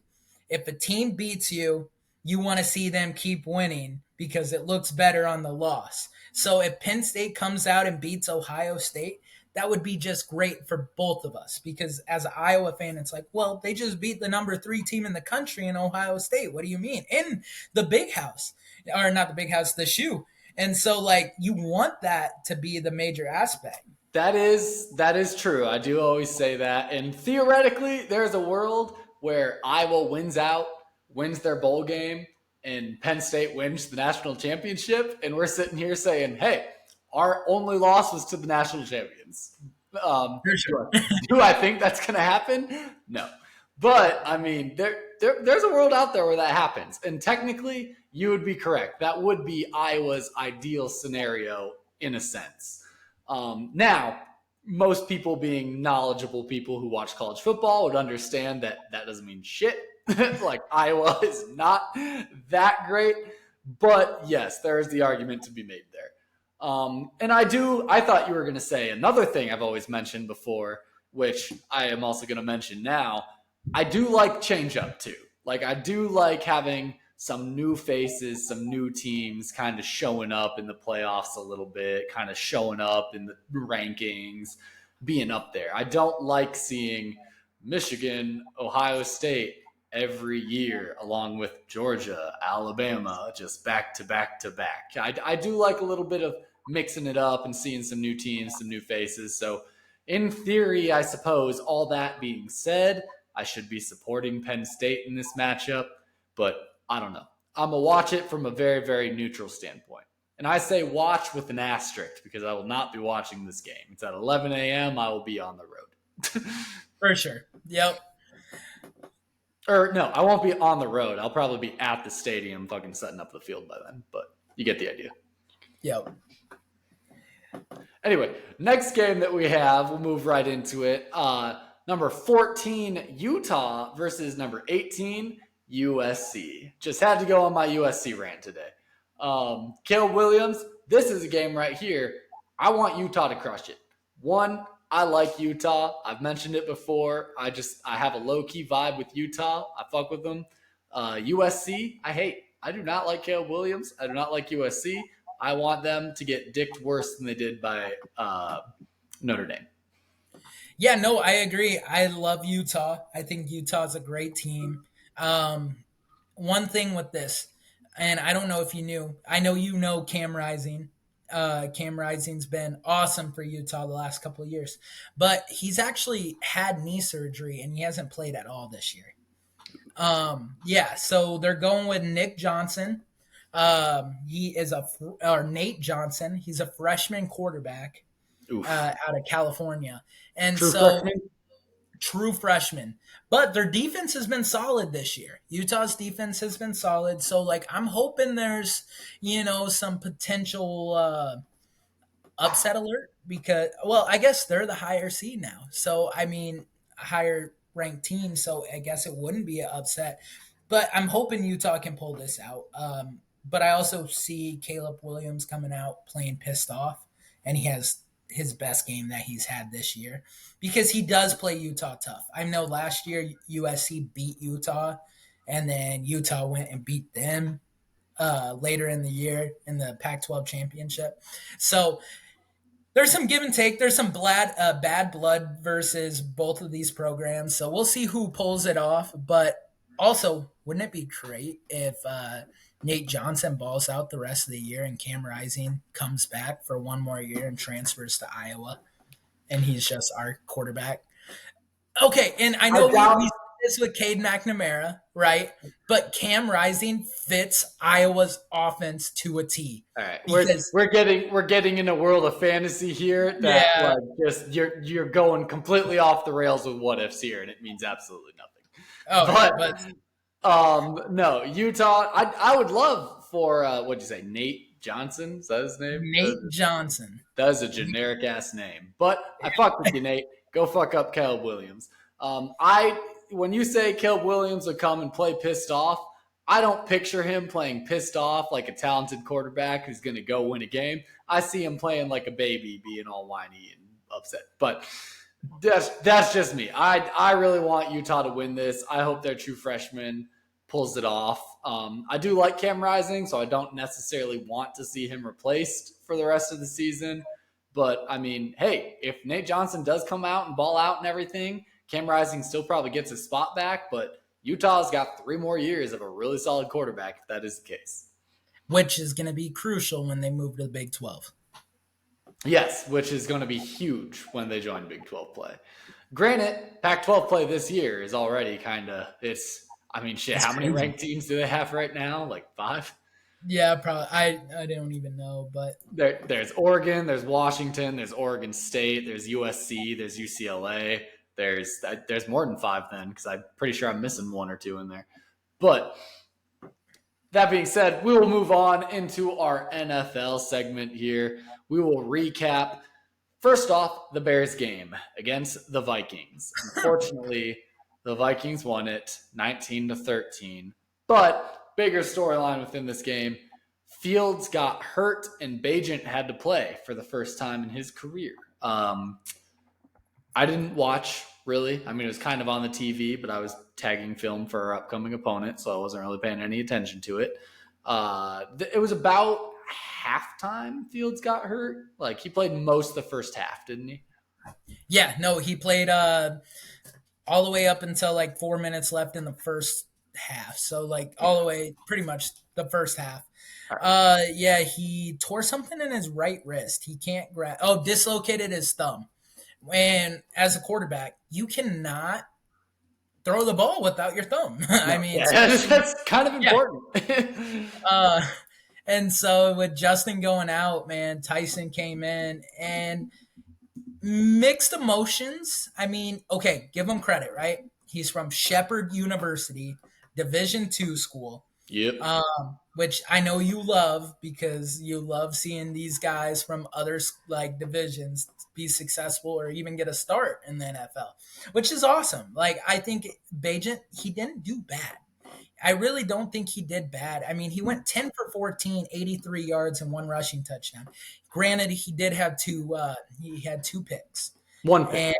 If a team beats you, you want to see them keep winning because it looks better on the loss. So if Penn State comes out and beats Ohio State, that would be just great for both of us because as an Iowa fan, it's like, well, they just beat the number 3 team in the country in Ohio State. What do you mean? In the big house, or not the big house, the shoe. And so, like, you want that to be the major aspect. That is true. I do always say that. And theoretically, there's a world where Iowa wins out, wins their bowl game, and Penn State wins the national championship, and we're sitting here saying, "Hey, our only loss was to the national champions." For Do sure. I, do I think that's going to happen? No, but I mean, there's a world out there where that happens, and technically, you would be correct. That would be Iowa's ideal scenario in a sense. Now, most people being knowledgeable people who watch college football would understand that that doesn't mean shit. Like Iowa is not that great, but yes, there is the argument to be made there. And I thought you were going to say another thing I've always mentioned before, which I am also going to mention now. I do like change up too. Like I do like having some new faces, some new teams kind of showing up in the playoffs a little bit, kind of showing up in the rankings, being up there. I don't like seeing Michigan, Ohio State every year, along with Georgia, Alabama, just back to back to back. I do like a little bit of mixing it up and seeing some new teams, some new faces. So, in theory, I suppose, all that being said, I should be supporting Penn State in this matchup, but I don't know. I'm going to watch it from a very, very neutral standpoint. And I say watch with an asterisk because I will not be watching this game. It's at 11 a.m. I will be on the road. For sure. Yep. Or no, I won't be on the road. I'll probably be at the stadium fucking setting up the field by then, but you get the idea. Yep. Anyway, next game that we have, we'll move right into it. Number 14, Utah versus number 18, USC. Just had to go on my USC rant today. Caleb Williams, this is a game right here. I want Utah to crush it. One, I like Utah. I've mentioned it before. I have a low-key vibe with Utah. I fuck with them. USC, I hate. I do not like Caleb Williams. I do not like USC. I want them to get dicked worse than they did by Notre Dame. Yeah, no, I agree. I love Utah. I think Utah's a great team. One thing with this, and I don't know if you knew, I know you know Cam Rising. Cam Rising's been awesome for Utah the last couple of years, but he's actually had knee surgery and he hasn't played at all this year. Yeah, so they're going with Nick Johnson. He is or Nate Johnson. He's a freshman quarterback Oof. out of California, and True so freshman? true freshman. But their defense has been solid this year. Utah's defense has been solid. So, like, I'm hoping there's, some potential upset alert. because, well, I guess they're the higher seed now. So, I mean, a higher ranked team. So, I guess it wouldn't be an upset. But I'm hoping Utah can pull this out. But I also see Caleb Williams coming out playing pissed off, and he has his best game that he's had this year because he does play Utah tough. I know last year USC beat Utah, and then Utah went and beat them later in the year in the Pac-12 championship. So there's some give and take. There's some bad blood versus both of these programs. So we'll see who pulls it off. But also, wouldn't it be great if Nate Johnson balls out the rest of the year and Cam Rising comes back for one more year and transfers to Iowa and he's just our quarterback? Okay, and I I know we doubt. did this with Cade McNamara, right? But Cam Rising fits Iowa's offense to a T All right, because we're getting in a world of fantasy here that yeah, like just you're going completely off the rails with what ifs here, and it means absolutely nothing. all right, But but no, Utah. I would love for what'd you say, Nate Johnson? Is that his name? Nate Johnson. That is a generic ass name. But I fuck with you, Nate. Go fuck up Caleb Williams. I when you say Caleb Williams would come and play pissed off, I don't picture him playing pissed off like a talented quarterback who's going to go win a game. I see him playing like a baby, being all whiny and upset. But that's just me. I really want Utah to win this. I hope their true freshman pulls it off. I do like Cam Rising, so I don't necessarily want to see him replaced for the rest of the season. But I mean, hey, if Nate Johnson does come out and ball out and everything, Cam Rising still probably gets his spot back. But Utah's got 3 more years of a really solid quarterback if that is the case. which is going to be crucial when they move to the Big 12. Yes, which is going to be huge when they join Big 12 play. Granted, Pac 12 play this year is already kind of, I mean, shit, It's how many crazy. ranked teams do they have right now? Like five? Yeah, probably. I don't even know, but There's Oregon, there's Washington, there's Oregon State, there's USC, there's UCLA. There's more than five then because I'm pretty sure I'm missing one or two in there. But that being said, we will move on into our NFL segment here. We will recap first off the Bears game against the Vikings. Unfortunately, the Vikings won it 19-13. But bigger storyline within this game, Fields got hurt and Bajent had to play for the first time in his career. I didn't watch really. I mean, it was kind of on the TV, but I was tagging film for our upcoming opponent, so I wasn't really paying any attention to it. It was about halftime. Fields got hurt. Like he played most of the first half, didn't he? yeah, no, he played all the way up until like 4 minutes left in the first half. So like all the way, pretty much the first half. All right. Yeah, he tore something in his right wrist. He can't grab. Oh, dislocated his thumb. And as a quarterback, you cannot throw the ball without your thumb. I No, mean, yeah, especially that's kind of yeah. important. Uh, and so with Justin going out, man, Tyson came in and mixed emotions. I mean, okay, give him credit, right? He's from Shepherd University, Division II school, Yep. which I know you love because you love seeing these guys from other like divisions be successful or even get a start in the NFL, which is awesome. Like I think Bajent, he didn't do bad. I really don't think he did bad. I mean, he went 10 for 14, 83 yards and one rushing touchdown. Granted, he had two picks One pick. and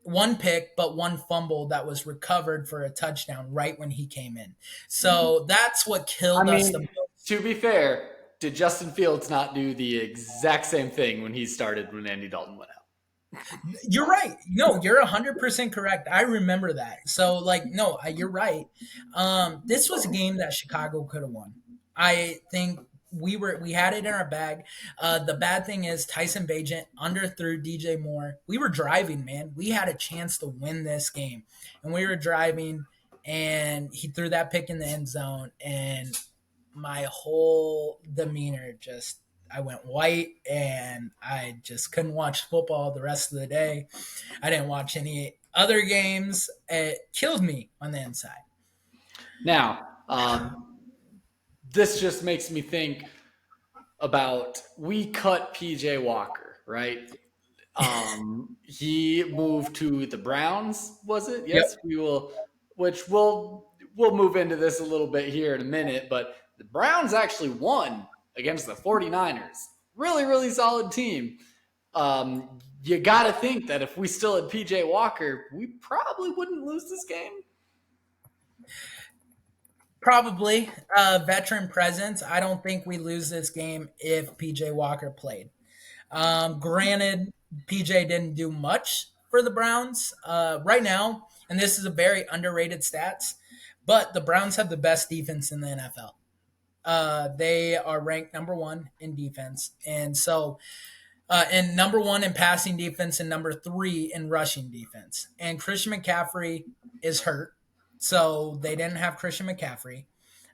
one pick, but one fumble that was recovered for a touchdown right when he came in. So that's what I killed us the mean, most. to be fair, did Justin Fields not do the exact same thing when he started when Andy Dalton went out? You're right. No, you're 100% correct. I remember that. So, like, no, you're right. This was a game that Chicago could have won. I think we had it in our bag. The bad thing is Tyson Bajent underthrew DJ Moore. We were driving, man. We had a chance to win this game, and we were driving, and he threw that pick in the end zone, and my whole demeanor just I went white and I just couldn't watch football the rest of the day. I didn't watch any other games. It killed me on the inside. Now, this just makes me think about we cut PJ Walker, right? He moved to the Browns, was it? Yep. Yes, we will, which we'll move into this a little bit here in a minute, but the Browns actually won against the 49ers. Really, really solid team. You got to think that if we still had PJ Walker, we probably wouldn't lose this game. Probably veteran presence. I don't think we lose this game if PJ Walker played. Granted, PJ didn't do much for the Browns right now, and this is a very underrated stats. But the Browns have the best defense in the NFL. They are ranked number one in defense, and number one in passing defense, and number three in rushing defense. And Christian McCaffrey is hurt, so they didn't have Christian McCaffrey.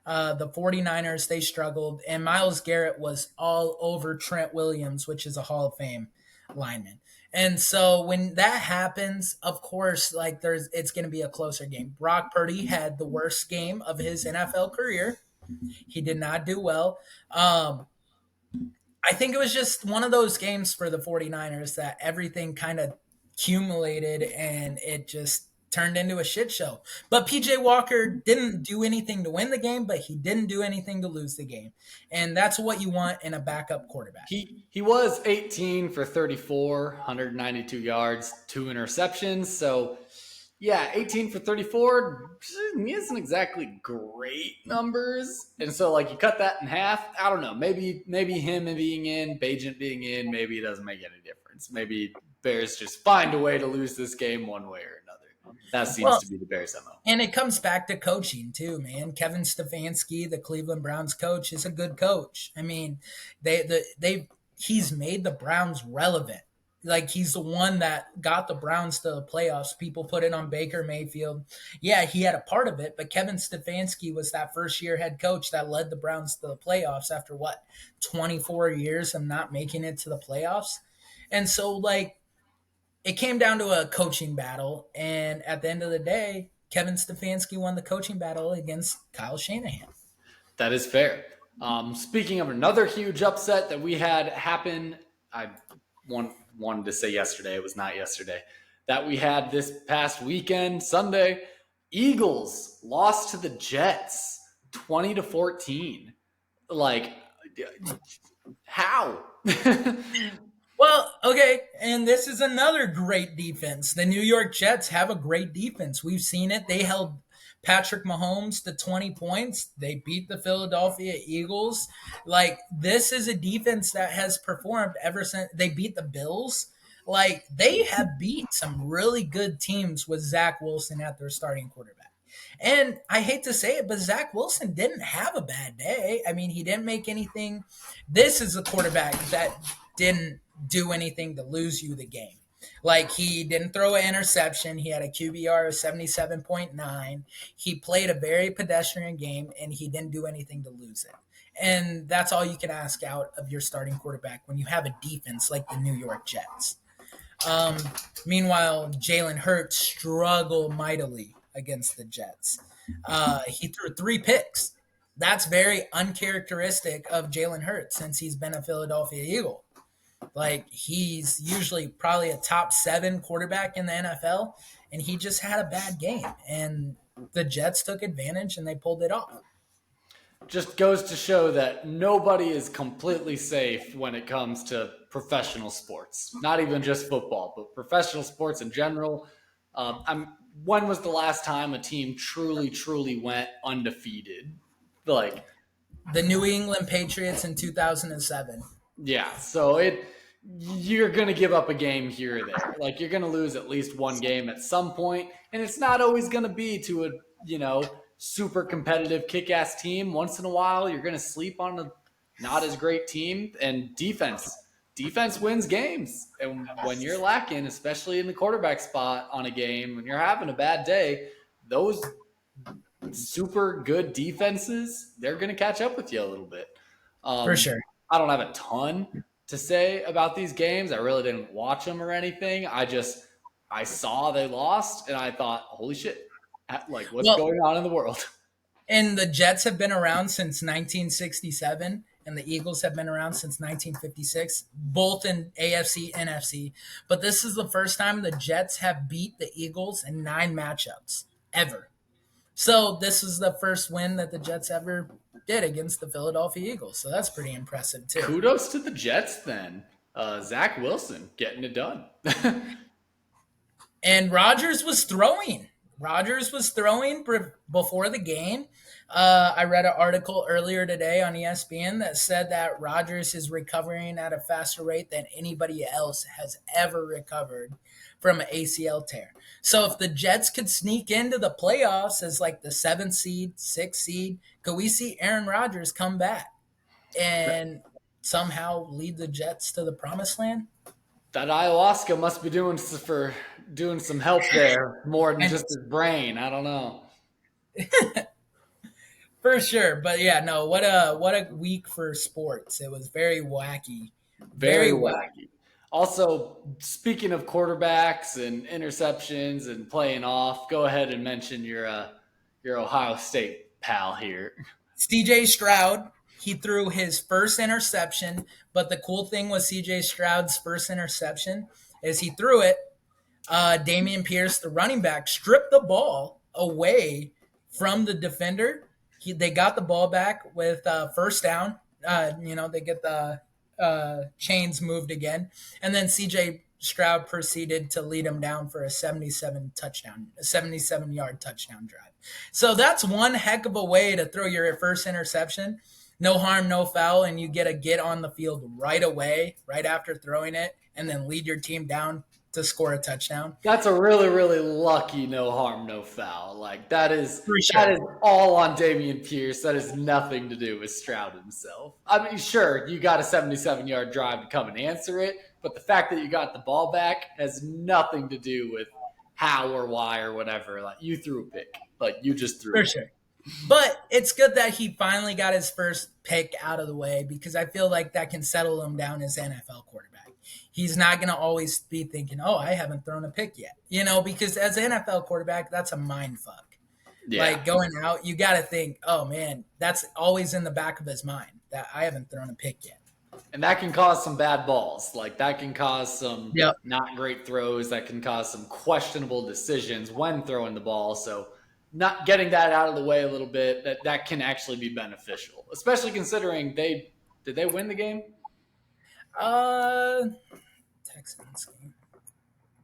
The 49ers, they struggled, and Myles Garrett was all over Trent Williams, which is a Hall of Fame lineman. And so when that happens, of course, it's going to be a closer game. Brock Purdy had the worst game of his NFL career. He did not do well. I think it was just one of those games for the 49ers that everything kind of accumulated and it just turned into a shit show. But PJ Walker didn't do anything to win the game, but he didn't do anything to lose the game. And that's what you want in a backup quarterback. He was 18 for 34, 192 yards, 2 interceptions. So, yeah, 18 for 34 isn't exactly great numbers. And so, you cut that in half. I don't know. Maybe him being in, Bajent being in, maybe it doesn't make any difference. Maybe Bears just find a way to lose this game one way or another. That seems to be the Bears' MO. And it comes back to coaching too, man. Kevin Stefanski, the Cleveland Browns coach, is a good coach. I mean, he's made the Browns relevant. He's the one that got the Browns to the playoffs. People put it on Baker Mayfield. Yeah, he had a part of it, but Kevin Stefanski was that first-year head coach that led the Browns to the playoffs after 24 years of not making it to the playoffs. And so, it came down to a coaching battle, and at the end of the day, Kevin Stefanski won the coaching battle against Kyle Shanahan. That is fair. Speaking of another huge upset that we had happen, I wanted to say yesterday, it was not yesterday, that we had this past weekend, Sunday. Eagles lost to the Jets 20-14. How? Well, okay, and this is another great defense. The New York Jets have a great defense. We've seen it. They held Patrick Mahomes to 20 points. They beat the Philadelphia Eagles. This is a defense that has performed ever since they beat the Bills. They have beat some really good teams with Zach Wilson at their starting quarterback. And I hate to say it, but Zach Wilson didn't have a bad day. I mean, he didn't make anything. This is a quarterback that didn't do anything to lose you the game. He didn't throw an interception. He had a QBR of 77.9. He played a very pedestrian game, and he didn't do anything to lose it. And that's all you can ask out of your starting quarterback when you have a defense like the New York Jets. Meanwhile, Jalen Hurts struggled mightily against the Jets. He threw 3 picks. That's very uncharacteristic of Jalen Hurts since he's been a Philadelphia Eagle. He's usually probably a top 7 quarterback in the NFL, and he just had a bad game. And the Jets took advantage, and they pulled it off. Just goes to show that nobody is completely safe when it comes to professional sports. Not even just football, but professional sports in general. When was the last time a team truly went undefeated? The New England Patriots in 2007. Yeah, so you're going to give up a game here or there. You're going to lose at least one game at some point, and it's not always going to be to a, super competitive kick-ass team. Once in a while, you're going to sleep on a not as great team, and defense wins games. And when you're lacking, especially in the quarterback spot on a game, when you're having a bad day, those super good defenses, they're going to catch up with you a little bit. For sure. I don't have a ton to say about these games. I really didn't watch them or anything. I saw they lost, and I thought, holy shit, what's going on in the world? And the Jets have been around since 1967, and the Eagles have been around since 1956, both in AFC and NFC. But this is the first time the Jets have beat the Eagles in 9 matchups ever. So this is the first win that the Jets ever did against the Philadelphia Eagles. So that's pretty impressive too. Kudos to the Jets then. Zach Wilson getting it done. And Rodgers was throwing. Rodgers was throwing before the game. I read an article earlier today on ESPN that said that Rodgers is recovering at a faster rate than anybody else has ever recovered from an ACL tear. So if the Jets could sneak into the playoffs as like the 7th seed, 6th seed, could we see Aaron Rodgers come back and somehow lead the Jets to the promised land? That ayahuasca must be doing some help there more than just his brain. I don't know. For sure. But yeah, no, what a week for sports. It was very wacky. Very wacky. Also, speaking of quarterbacks and interceptions and playing off, go ahead and mention your Ohio State pal here. CJ Stroud, he threw his first interception, but the cool thing with CJ Stroud's first interception is he threw it. Damian Pierce, the running back, stripped the ball away from the defender. They got the ball back with first down. They get the chains moved again. And then CJ Stroud proceeded to lead him down for a 77-yard touchdown drive. So that's one heck of a way to throw your first interception. No harm, no foul, and you get on the field right away, right after throwing it, and then lead your team down to score a touchdown. That's a really, really lucky no harm, no foul. Like that is sure. That is all on Damian Pierce. That has nothing to do with Stroud himself. I mean, sure, you got a 77-yard drive to come and answer it, but the fact that you got the ball back has nothing to do with how or why or whatever. Like you threw a pick. Like you just threw for it. Sure. But it's good that he finally got his first pick out of the way because I feel like that can settle him down as NFL quarterback. He's not going to always be thinking, oh, I haven't thrown a pick yet. Because as an NFL quarterback, that's a mind fuck. Yeah. Like going out, you got to think, oh, man, that's always in the back of his mind that I haven't thrown a pick yet. And that can cause some bad balls. Like that can cause some not great throws. That can cause some questionable decisions when throwing the ball. So not getting that out of the way a little bit, that can actually be beneficial, especially considering did they win the game? Texans game.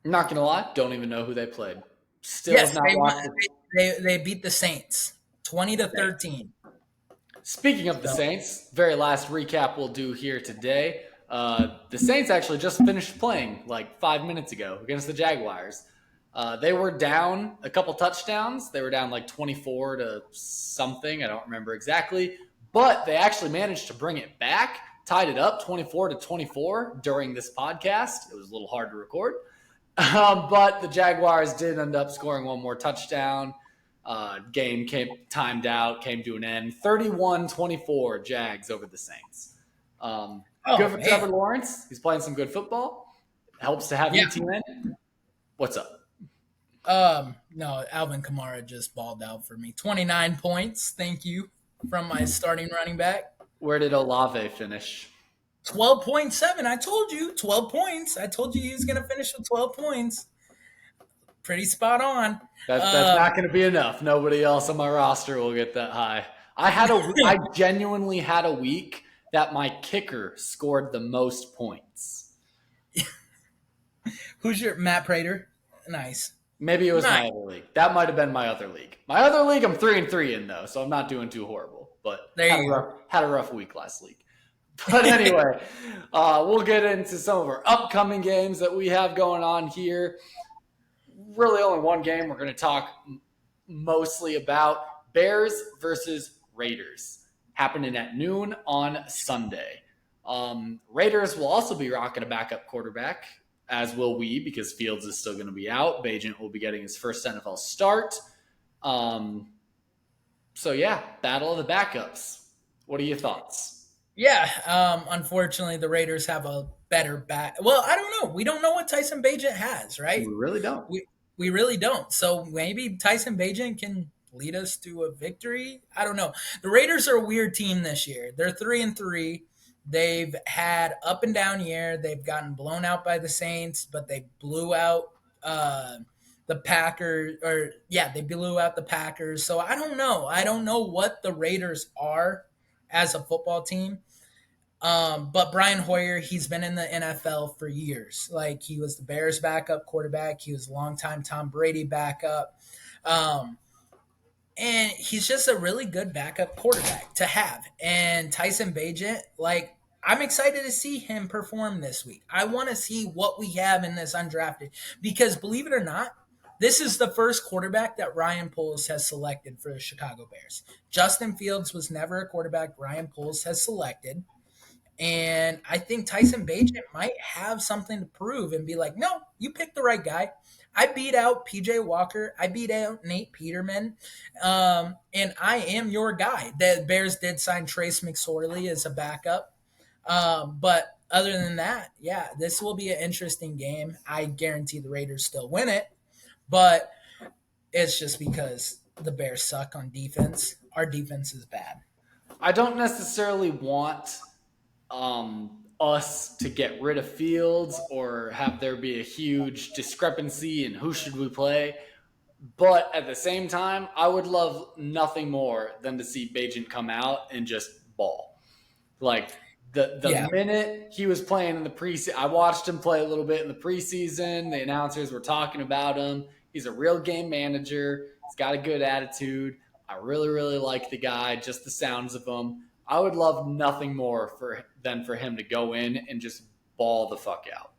I'm not gonna lie, don't even know who they played. Still yes, not watched they beat the Saints 20-13. Speaking of the Saints, very last recap we'll do here today. The Saints actually just finished playing like 5 minutes ago against the Jaguars. They were down a couple touchdowns. They were down like 24 to something. I don't remember exactly. But they actually managed to bring it back, tied it up 24-24 during this podcast. It was a little hard to record. But the Jaguars did end up scoring one more touchdown. Game came timed out, came to an end. 31-24 Jags over the Saints. Good for Trevor Lawrence. He's playing some good football. Helps to have ETN. What's up? No, Alvin Kamara just balled out for me. 29 points, thank you, from my starting running back. Where did Olave finish? 12.7. I told you, 12 points. I told you he was going to finish with 12 points. Pretty spot on. That's not going to be enough. Nobody else on my roster will get that high. I genuinely had a week that my kicker scored the most points. Who's your Matt Prater? Nice. Maybe it was my other league. That might have been my other league. My other league, I'm 3-3 in though, so I'm not doing too horrible. But had a rough week last week. But anyway, we'll get into some of our upcoming games that we have going on here. Really, only one game we're going to talk mostly about: Bears versus Raiders, happening at noon on Sunday. Raiders will also be rocking a backup quarterback, as will we, because Fields is still going to be out. Bajent will be getting his first NFL start. So, yeah, battle of the backups. What are your thoughts? Yeah, unfortunately, the Raiders have a better back. Well, I don't know. We don't know what Tyson Bajent has, right? We really don't. We really don't. So maybe Tyson Bajent can lead us to a victory. I don't know. The Raiders are a weird team this year. They're 3-3. They've had up and down year. They've gotten blown out by the Saints, but they blew out the Packers. Or yeah, they blew out the Packers. So I don't know. I don't know what the Raiders are as a football team. But Brian Hoyer, he's been in the NFL for years. Like he was the Bears' backup quarterback. He was a longtime Tom Brady backup. Um, and he's just a really good backup quarterback to have. And Tyson Bagent, like I'm excited to see him perform this week. I want to see what we have in this undrafted because believe it or not, this is the first quarterback that Ryan Poles has selected for the Chicago Bears. Justin Fields was never a quarterback Ryan Poles has selected. And I think Tyson Bagent might have something to prove and be like, no, you picked the right guy. I beat out PJ Walker. I beat out Nate Peterman. And I am your guy. The Bears did sign Trace McSorley as a backup. But other than that, yeah, this will be an interesting game. I guarantee the Raiders still win it. But it's just because the Bears suck on defense. Our defense is bad. I don't necessarily want us to get rid of Fields or have there be a huge discrepancy in who should we play. But at the same time, I would love nothing more than to see Bagent come out and just ball. Like the minute he was playing in the preseason, I watched him play a little bit in the preseason. The announcers were talking about him. He's a real game manager. He's got a good attitude. I really, really like the guy, just the sounds of him. I would love nothing more than for him to go in and just ball the fuck out.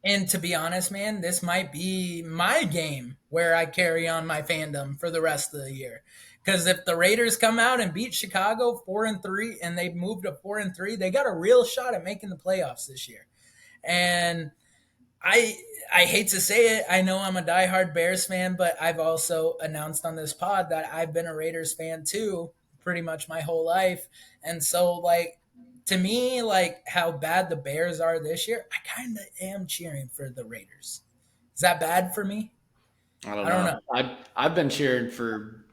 And to be honest, man, this might be my game where I carry on my fandom for the rest of the year. Because if the Raiders come out and beat Chicago 4-3 and they move to 4-3, they got a real shot at making the playoffs this year. And I hate to say it. I know I'm a diehard Bears fan, but I've also announced on this pod that I've been a Raiders fan too, pretty much my whole life. And so, like, to me, like how bad the Bears are this year, I kind of am cheering for the Raiders. Is that bad for me? I don't know. I've been cheering for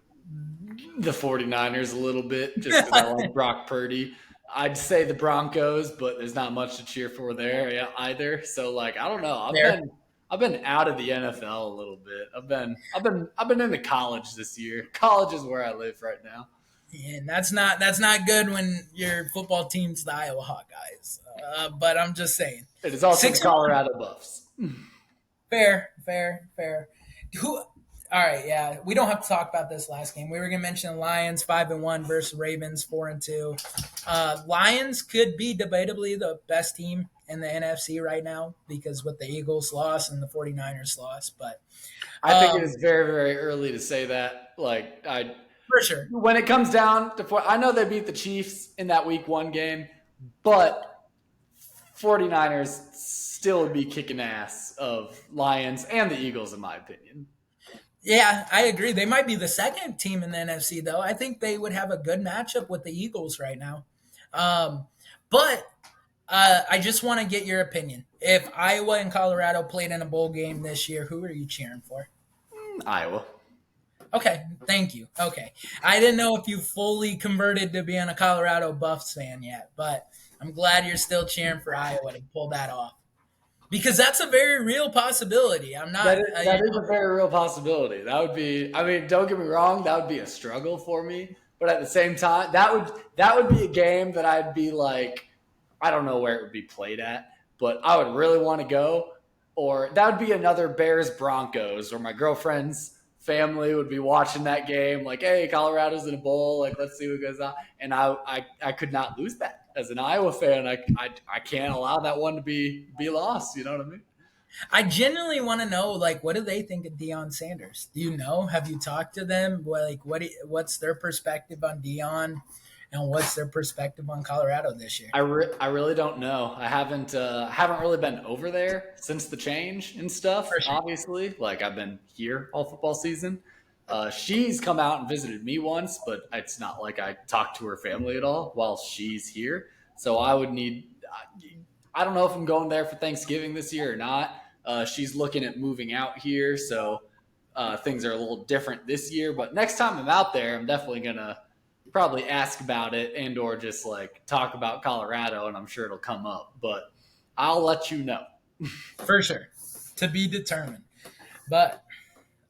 the 49ers a little bit just because I like Brock Purdy. I'd say the Broncos, but there's not much to cheer for there either. So like I don't know. I've been out of the NFL a little bit. I've been into college this year. College is where I live right now. And that's not good when your football team's the Iowa Hawkeyes. But I'm just saying. It is also the Colorado Buffs. Fair. All right, yeah. We don't have to talk about this last game. We were gonna mention the Lions 5-1 versus Ravens 4-2. Lions could be debatably the best team in the NFC right now because with the Eagles loss and the 49ers loss. But I think it is very, very early to say that. Like for sure. When it comes down to I know they beat the Chiefs in that week 1 game, but 49ers still would be kicking ass of Lions and the Eagles, in my opinion. Yeah, I agree. They might be the second team in the NFC, though. I think they would have a good matchup with the Eagles right now. But I just want to get your opinion. If Iowa and Colorado played in a bowl game this year, who are you cheering for? Iowa. Okay, thank you. Okay. I didn't know if you fully converted to being a Colorado Buffs fan yet, but I'm glad you're still cheering for Iowa to pull that off. Because that's a very real possibility. I'm not. That is a very real possibility. That would be. I mean, don't get me wrong. That would be a struggle for me. But at the same time, that would be a game that I'd be like, I don't know where it would be played at, but I would really want to go. Or that would be another Bears Broncos, or my girlfriend's family would be watching that game. Like, hey, Colorado's in a bowl. Like, let's see what goes on. And I could not lose that. As an Iowa fan, I can't allow that one to be lost. You know what I mean? I genuinely want to know, like, what do they think of Deion Sanders? Do you know? Have you talked to them? Like, what's their perspective on Deion, and what's their perspective on Colorado this year? I really don't know. I haven't really been over there since the change and stuff. Sure. Obviously, like I've been here all football season. She's come out and visited me once, but it's not like I talked to her family at all while she's here. So I would need – I don't know if I'm going there for Thanksgiving this year or not. She's looking at moving out here. So things are a little different this year. But next time I'm out there, I'm definitely going to probably ask about it and or just like talk about Colorado, and I'm sure it'll come up. But I'll let you know. For sure. To be determined. But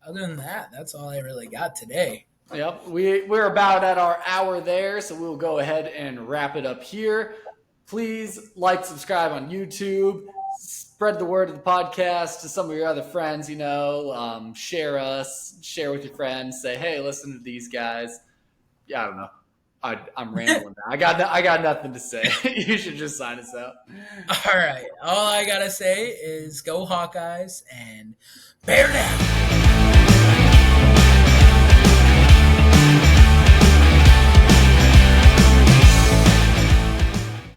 other than that, that's all I really got today. Yep, we're about at our hour there, so we'll go ahead and wrap it up here. Please like, subscribe on YouTube, spread the word of the podcast to some of your other friends. Share us, share with your friends. Say, hey, listen to these guys. Yeah, I don't know. I'm rambling now. I got nothing to say. You should just sign us out. All right, all I gotta say is go Hawkeyes and bear down.